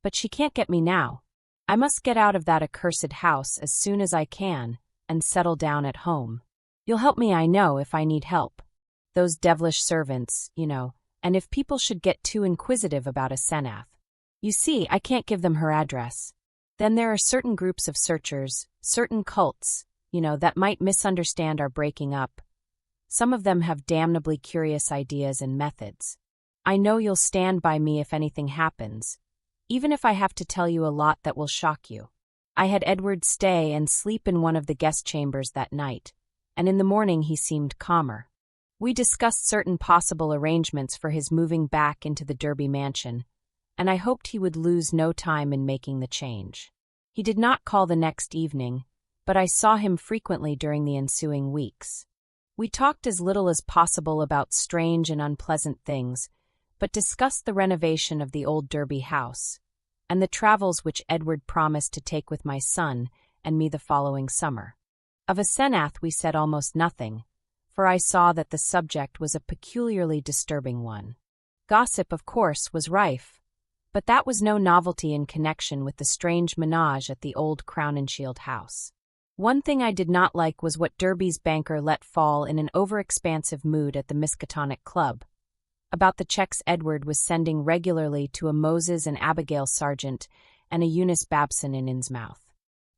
But she can't get me now. I must get out of that accursed house as soon as I can, and settle down at home. You'll help me, I know, if I need help. Those devilish servants, you know, and if people should get too inquisitive about a Senath. You see, I can't give them her address. Then there are certain groups of searchers, certain cults, you know, that might misunderstand our breaking up. Some of them have damnably curious ideas and methods. I know you'll stand by me if anything happens, even if I have to tell you a lot that will shock you. I had Edward stay and sleep in one of the guest chambers that night, and in the morning he seemed calmer. We discussed certain possible arrangements for his moving back into the Derby mansion, and I hoped he would lose no time in making the change. He did not call the next evening, but I saw him frequently during the ensuing weeks. We talked as little as possible about strange and unpleasant things, but discussed the renovation of the old Derby house, and the travels which Edward promised to take with my son and me the following summer. Of a Senath we said almost nothing, for I saw that the subject was a peculiarly disturbing one. Gossip, of course, was rife, but that was no novelty in connection with the strange menage at the old Crown and Shield house. One thing I did not like was what Derby's banker let fall in an overexpansive mood at the Miskatonic Club, about the checks Edward was sending regularly to a Moses and Abigail Sargent and a Eunice Babson in Innsmouth.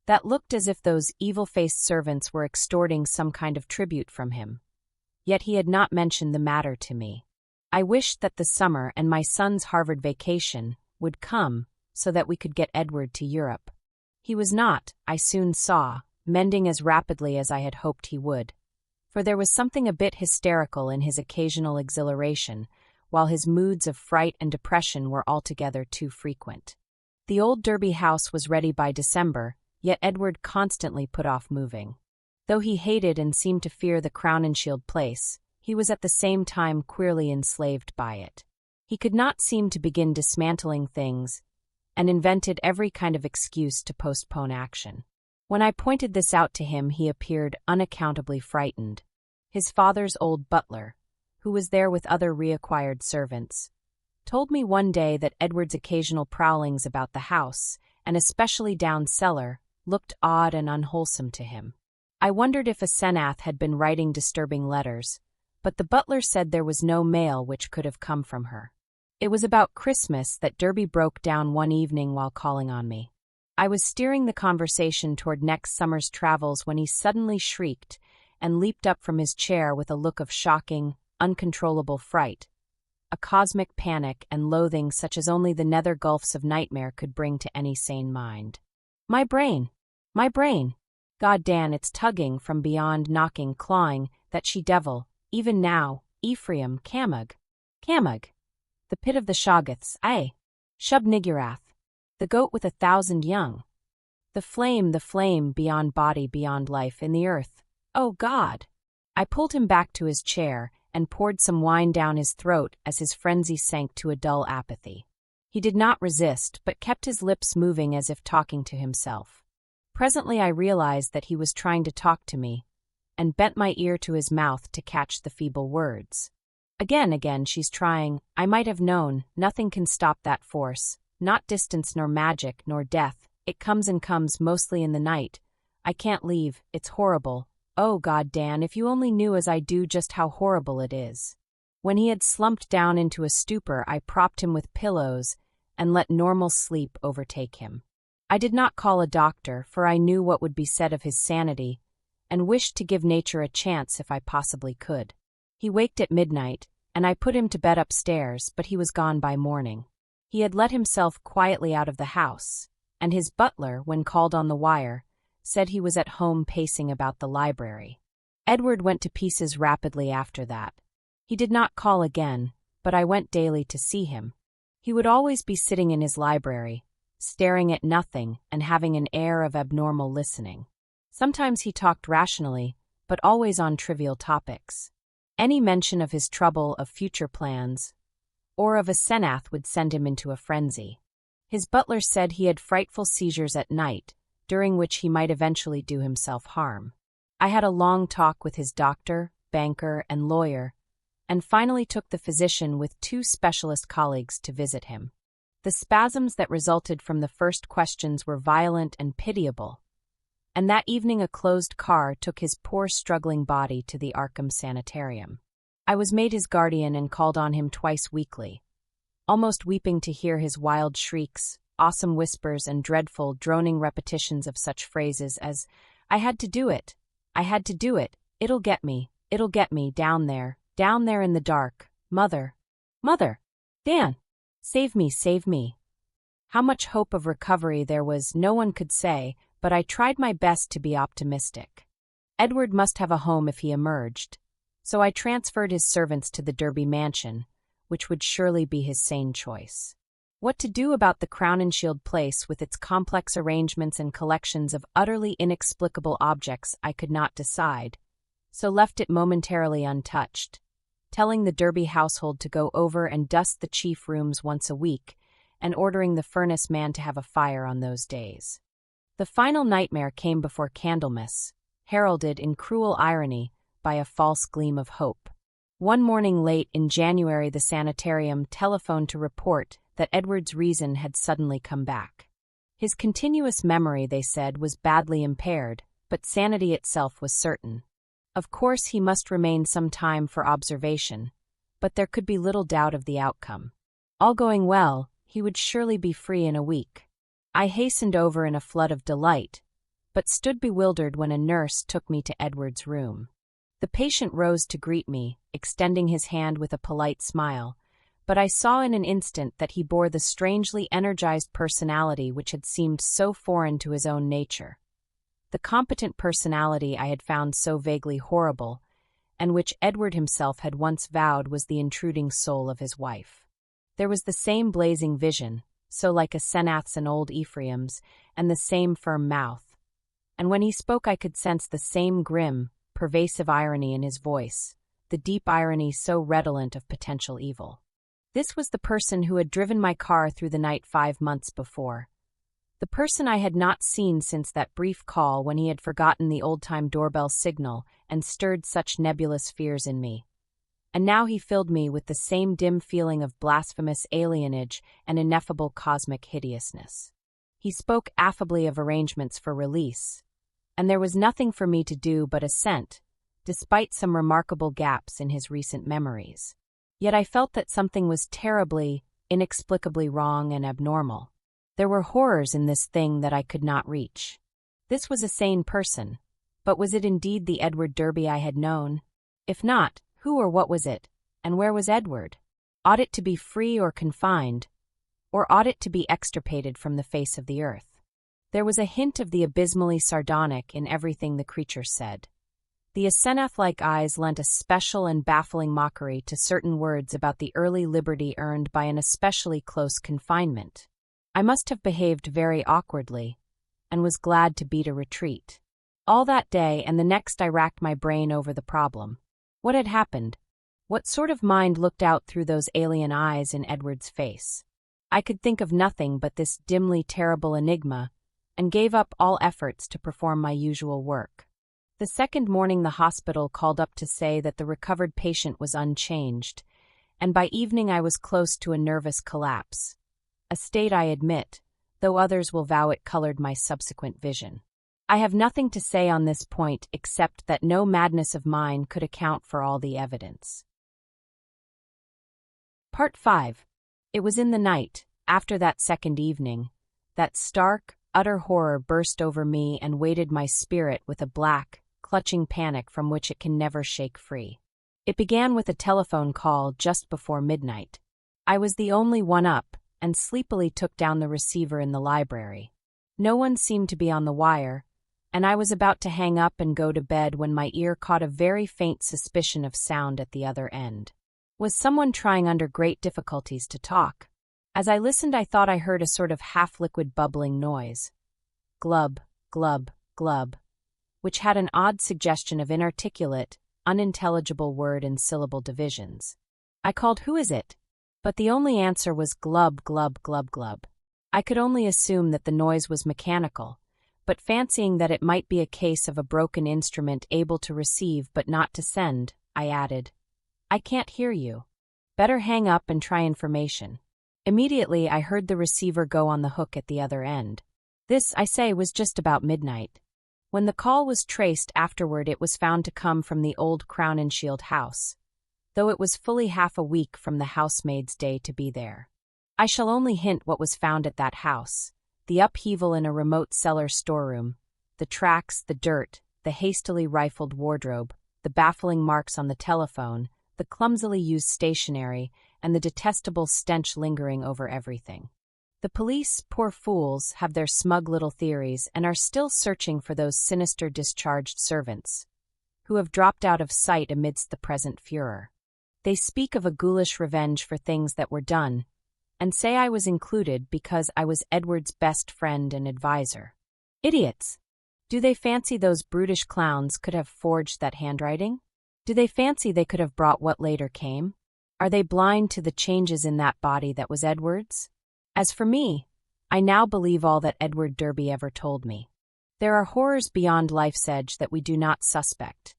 That looked as if those evil-faced servants were extorting some kind of tribute from him. Yet he had not mentioned the matter to me. I wished that the summer and my son's Harvard vacation would come so that we could get Edward to Europe. He was not, I soon saw, mending as rapidly as I had hoped he would, for there was something a bit hysterical in his occasional exhilaration, while his moods of fright and depression were altogether too frequent. The old Derby house was ready by December, yet Edward constantly put off moving. Though he hated and seemed to fear the Crown and Shield place, he was at the same time queerly enslaved by it. He could not seem to begin dismantling things, and invented every kind of excuse to postpone action. When I pointed this out to him, he appeared unaccountably frightened. His father's old butler, who was there with other reacquired servants, told me one day that Edward's occasional prowlings about the house, and especially down cellar, looked odd and unwholesome to him. I wondered if a Senath had been writing disturbing letters, but the butler said there was no mail which could have come from her. It was about Christmas that Derby broke down one evening while calling on me. I was steering the conversation toward next summer's travels when he suddenly shrieked and leaped up from his chair with a look of shocking, uncontrollable fright, a cosmic panic and loathing such as only the nether gulfs of nightmare could bring to any sane mind. My brain! My brain! God Dan, it's tugging from beyond, knocking, clawing, that she-devil, even now, Ephraim, Camug. The pit of the Shoggoths, aye. Shub-Niggurath, the goat with 1,000 young. The flame, beyond body, beyond life, in the earth. Oh, God! I pulled him back to his chair and poured some wine down his throat as his frenzy sank to a dull apathy. He did not resist, but kept his lips moving as if talking to himself. Presently I realized that he was trying to talk to me, and bent my ear to his mouth to catch the feeble words. Again, she's trying. I might have known. Nothing can stop that force. Not distance nor magic nor death. It comes and comes, mostly in the night. I can't leave. It's horrible. Oh, God, Dan, if you only knew as I do just how horrible it is. When he had slumped down into a stupor, I propped him with pillows and let normal sleep overtake him. I did not call a doctor, for I knew what would be said of his sanity, and wished to give nature a chance if I possibly could. He waked at midnight, and I put him to bed upstairs, but he was gone by morning. He had let himself quietly out of the house, and his butler, when called on the wire, said he was at home pacing about the library. Edward went to pieces rapidly after that. He did not call again, but I went daily to see him. He would always be sitting in his library, staring at nothing and having an air of abnormal listening. Sometimes he talked rationally, but always on trivial topics. Any mention of his trouble, of future plans, or of a Senath would send him into a frenzy. His butler said he had frightful seizures at night, during which he might eventually do himself harm. I had a long talk with his doctor, banker, and lawyer, and finally took the physician with 2 specialist colleagues to visit him. The spasms that resulted from the first questions were violent and pitiable, and that evening a closed car took his poor struggling body to the Arkham Sanitarium. I was made his guardian and called on him twice weekly, almost weeping to hear his wild shrieks, awesome whispers, and dreadful, droning repetitions of such phrases as, I had to do it, it'll get me, down there in the dark, Mother, Dan, save me. How much hope of recovery there was, no one could say, but I tried my best to be optimistic. Edward must have a home if he emerged, So I transferred his servants to the Derby mansion, which would surely be his sane choice. What to do about the Crown and Shield place with its complex arrangements and collections of utterly inexplicable objects I could not decide, so left it momentarily untouched, telling the Derby household to go over and dust the chief rooms once a week, and ordering the furnace man to have a fire on those days. The final nightmare came before Candlemas, heralded in cruel irony by a false gleam of hope. One morning late in January, the sanitarium telephoned to report that Edward's reason had suddenly come back. His continuous memory, they said, was badly impaired, but sanity itself was certain. Of course, he must remain some time for observation, but there could be little doubt of the outcome. All going well, he would surely be free in a week. I hastened over in a flood of delight, but stood bewildered when a nurse took me to Edward's room. The patient rose to greet me, extending his hand with a polite smile, but I saw in an instant that he bore the strangely energized personality which had seemed so foreign to his own nature. The competent personality I had found so vaguely horrible, and which Edward himself had once vowed was the intruding soul of his wife. There was the same blazing vision, so like a Senath's and old Ephraim's, and the same firm mouth. And when he spoke I could sense the same grim, pervasive irony in his voice, the deep irony so redolent of potential evil. This was the person who had driven my car through the night 5 months before. The person I had not seen since that brief call when he had forgotten the old-time doorbell signal and stirred such nebulous fears in me. And now he filled me with the same dim feeling of blasphemous alienage and ineffable cosmic hideousness. He spoke affably of arrangements for release, and there was nothing for me to do but assent, despite some remarkable gaps in his recent memories. Yet I felt that something was terribly, inexplicably wrong and abnormal. There were horrors in this thing that I could not reach. This was a sane person, but was it indeed the Edward Derby I had known? If not, who or what was it, and where was Edward? Ought it to be free or confined, or ought it to be extirpated from the face of the earth? There was a hint of the abysmally sardonic in everything the creature said. The Asenath-like eyes lent a special and baffling mockery to certain words about the early liberty earned by an especially close confinement. I must have behaved very awkwardly, and was glad to beat a retreat. All that day and the next I racked my brain over the problem. What had happened? What sort of mind looked out through those alien eyes in Edward's face? I could think of nothing but this dimly terrible enigma, and gave up all efforts to perform my usual work. The second morning the hospital called up to say that the recovered patient was unchanged, and by evening I was close to a nervous collapse. A state I admit, though others will vow it colored my subsequent vision. I have nothing to say on this point except that no madness of mine could account for all the evidence. Part 5. It was in the night, after that second evening, that stark, utter horror burst over me and weighted my spirit with a black, clutching panic from which it can never shake free. It began with a telephone call just before midnight. I was the only one up, and sleepily took down the receiver in the library. No one seemed to be on the wire, and I was about to hang up and go to bed when my ear caught a very faint suspicion of sound at the other end. Was someone trying under great difficulties to talk? As I listened I thought I heard a sort of half-liquid bubbling noise. Glub, glub, glub, which had an odd suggestion of inarticulate, unintelligible word and syllable divisions. I called, "Who is it?" But the only answer was glub, glub, glub, glub. I could only assume that the noise was mechanical, but fancying that it might be a case of a broken instrument able to receive but not to send, I added, "I can't hear you. Better hang up and try information." Immediately I heard the receiver go on the hook at the other end. This, I say, was just about midnight. When the call was traced afterward it was found to come from the old Crown and Shield house, though it was fully half a week from the housemaid's day to be there. I shall only hint what was found at that house: the upheaval in a remote cellar storeroom, the tracks, the dirt, the hastily rifled wardrobe, the baffling marks on the telephone, the clumsily used stationery, and the detestable stench lingering over everything. The police, poor fools, have their smug little theories and are still searching for those sinister discharged servants, who have dropped out of sight amidst the present furor. They speak of a ghoulish revenge for things that were done, and say I was included because I was Edward's best friend and advisor. Idiots! Do they fancy those brutish clowns could have forged that handwriting? Do they fancy they could have brought what later came? Are they blind to the changes in that body that was Edward's? As for me, I now believe all that Edward Derby ever told me. There are horrors beyond life's edge that we do not suspect,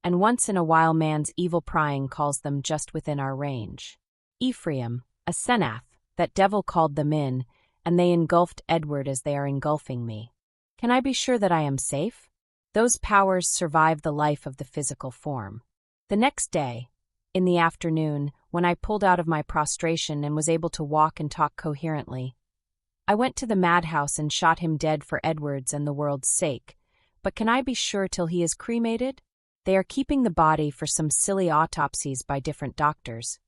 and once in a while man's evil prying calls them just within our range. Ephraim, a Senath, that devil called them in, and they engulfed Edward as they are engulfing me. Can I be sure that I am safe? Those powers survive the life of the physical form. The next day, in the afternoon, when I pulled out of my prostration and was able to walk and talk coherently, I went to the madhouse and shot him dead for Edward's and the world's sake. But can I be sure till he is cremated? They are keeping the body for some silly autopsies by different doctors.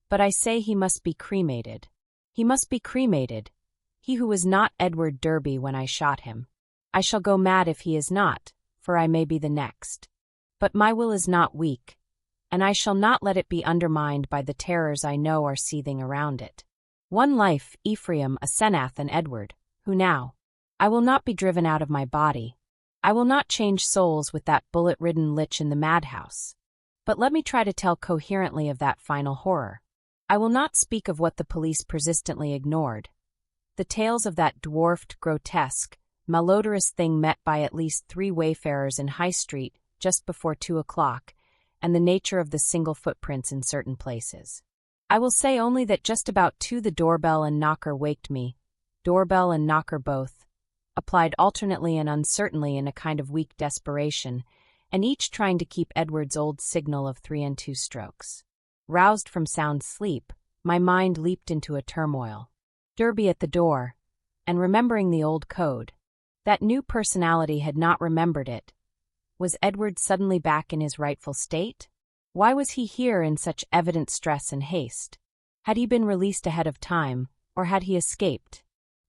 But I say he must be cremated. He must be cremated. He who was not Edward Derby when I shot him. I shall go mad if he is not, for I may be the next. But my will is not weak, and I shall not let it be undermined by the terrors I know are seething around it. One life, Ephraim, a Senath, and Edward, who now? I will not be driven out of my body. I will not change souls with that bullet-ridden lich in the madhouse. But let me try to tell coherently of that final horror. I will not speak of what the police persistently ignored. The tales of that dwarfed, grotesque, malodorous thing met by at least 3 wayfarers in High Street just before 2 o'clock, and the nature of the single footprints in certain places. I will say only that just about 2 the doorbell and knocker waked me, doorbell and knocker both, applied alternately and uncertainly in a kind of weak desperation, and each trying to keep Edward's old signal of 3 and 2 strokes. Roused from sound sleep, my mind leaped into a turmoil. Derby at the door, and remembering the old code. That new personality had not remembered it. Was Edward suddenly back in his rightful state? Why was he here in such evident stress and haste? Had he been released ahead of time, or had he escaped?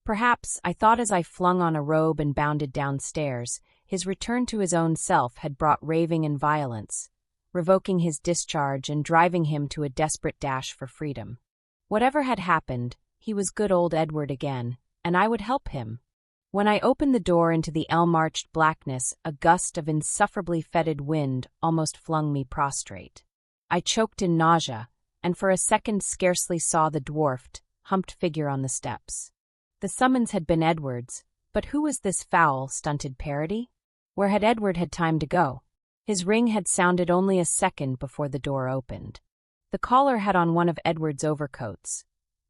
Perhaps, I thought as I flung on a robe and bounded downstairs, his return to his own self had brought raving and violence, revoking his discharge and driving him to a desperate dash for freedom. Whatever had happened, he was good old Edward again, and I would help him. When I opened the door into the elm-arched blackness, a gust of insufferably fetid wind almost flung me prostrate. I choked in nausea, and for a second scarcely saw the dwarfed, humped figure on the steps. The summons had been Edward's, but who was this foul, stunted parody? Where had Edward had time to go? His ring had sounded only a second before the door opened. The caller had on one of Edward's overcoats,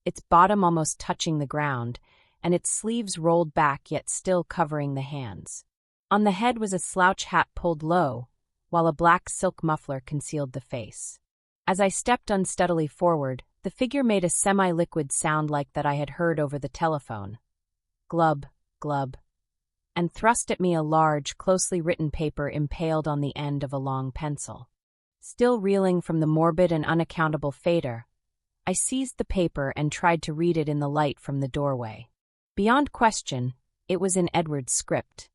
its bottom almost touching the ground, and its sleeves rolled back yet still covering the hands. On the head was a slouch hat pulled low, while a black silk muffler concealed the face. As I stepped unsteadily forward, the figure made a semi-liquid sound like that I had heard over the telephone. Glub, glub, and thrust at me a large, closely written paper impaled on the end of a long pencil. Still reeling from the morbid and unaccountable fader, I seized the paper and tried to read it in the light from the doorway. Beyond question, it was in Edward's script.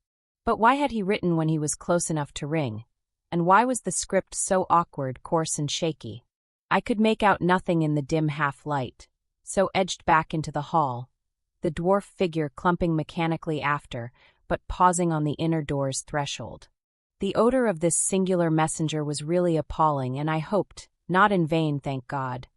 But why had he written when he was close enough to ring? And why was the script so awkward, coarse, and shaky? I could make out nothing in the dim half-light, so edged back into the hall, the dwarf figure clumping mechanically after, but pausing on the inner door's threshold. The odor of this singular messenger was really appalling, and I hoped, not in vain, thank God,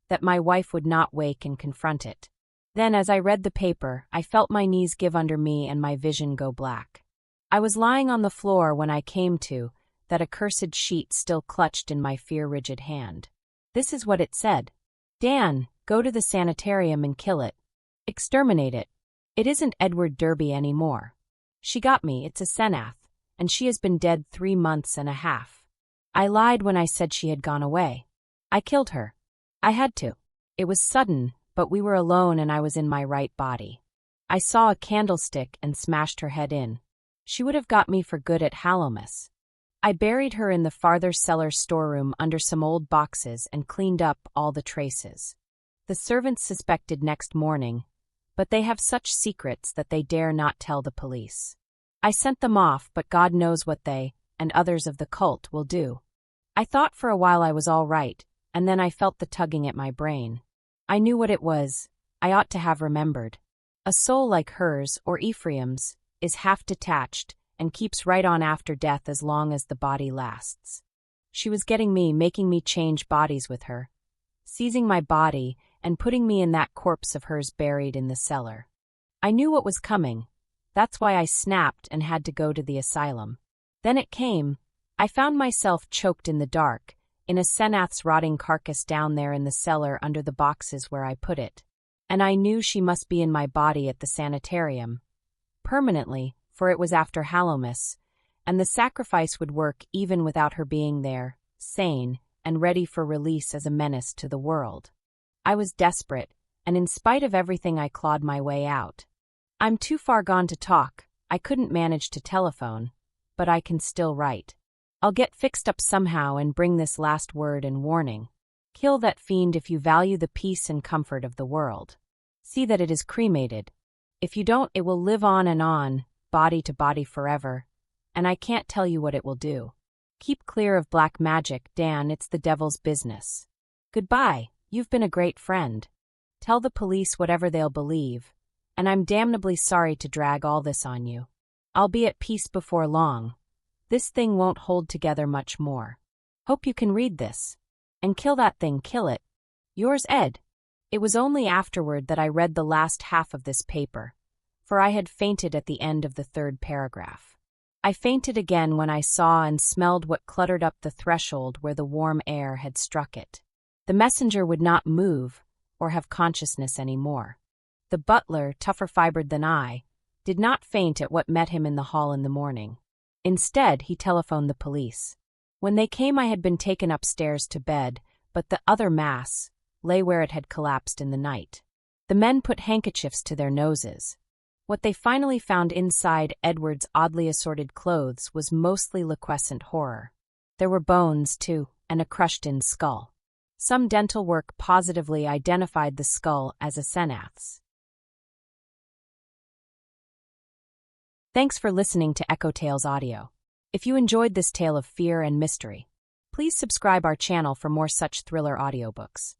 that my wife would not wake and confront it. Then, as I read the paper, I felt my knees give under me and my vision go black. I was lying on the floor when I came to, that accursed sheet still clutched in my fear-rigid hand. This is what it said. Dan, go to the sanitarium and kill it. Exterminate it. It isn't Edward Derby anymore. She got me, it's a Senath, and she has been dead 3 months and a half. I lied when I said she had gone away. I killed her. I had to. It was sudden, but we were alone and I was in my right body. I saw a candlestick and smashed her head in. She would have got me for good at Hallowmas. I buried her in the farther cellar storeroom under some old boxes and cleaned up all the traces. The servants suspected next morning, but they have such secrets that they dare not tell the police. I sent them off, but God knows what they, and others of the cult will do. I thought for a while I was all right, and then I felt the tugging at my brain. I knew what it was. I ought to have remembered. A soul like hers, or Ephraim's, is half detached and keeps right on after death as long as the body lasts. She was getting me, making me change bodies with her, seizing my body and putting me in that corpse of hers buried in the cellar. I knew what was coming. That's why I snapped and had to go to the asylum. Then it came. I found myself choked in the dark, in a Senath's rotting carcass down there in the cellar under the boxes where I put it. And I knew she must be in my body at the sanitarium. Permanently, for it was after Hallowmas, and the sacrifice would work even without her being there, sane, and ready for release as a menace to the world. I was desperate, and in spite of everything I clawed my way out. I'm too far gone to talk. I couldn't manage to telephone, but I can still write. I'll get fixed up somehow and bring this last word and warning. Kill that fiend if you value the peace and comfort of the world. See that it is cremated. If you don't, it will live on, body to body forever, and I can't tell you what it will do. Keep clear of black magic, Dan, it's the devil's business. Goodbye, you've been a great friend. Tell the police whatever they'll believe, and I'm damnably sorry to drag all this on you. I'll be at peace before long. This thing won't hold together much more. Hope you can read this. And kill that thing, kill it. Yours, Ed. It was only afterward that I read the last half of this paper, for I had fainted at the end of the third paragraph. I fainted again when I saw and smelled what cluttered up the threshold where the warm air had struck it. The messenger would not move or have consciousness any more. The butler, tougher fibered than I, did not faint at what met him in the hall in the morning. Instead, he telephoned the police. When they came, I had been taken upstairs to bed, but the other mass lay where it had collapsed in the night. The men put handkerchiefs to their noses. What they finally found inside Edward's oddly assorted clothes was mostly liquescent horror. There were bones, too, and a crushed-in skull. Some dental work positively identified the skull as a Senath's. Thanks for listening to EchoTales Audio. If you enjoyed this tale of fear and mystery, please subscribe our channel for more such thriller audiobooks.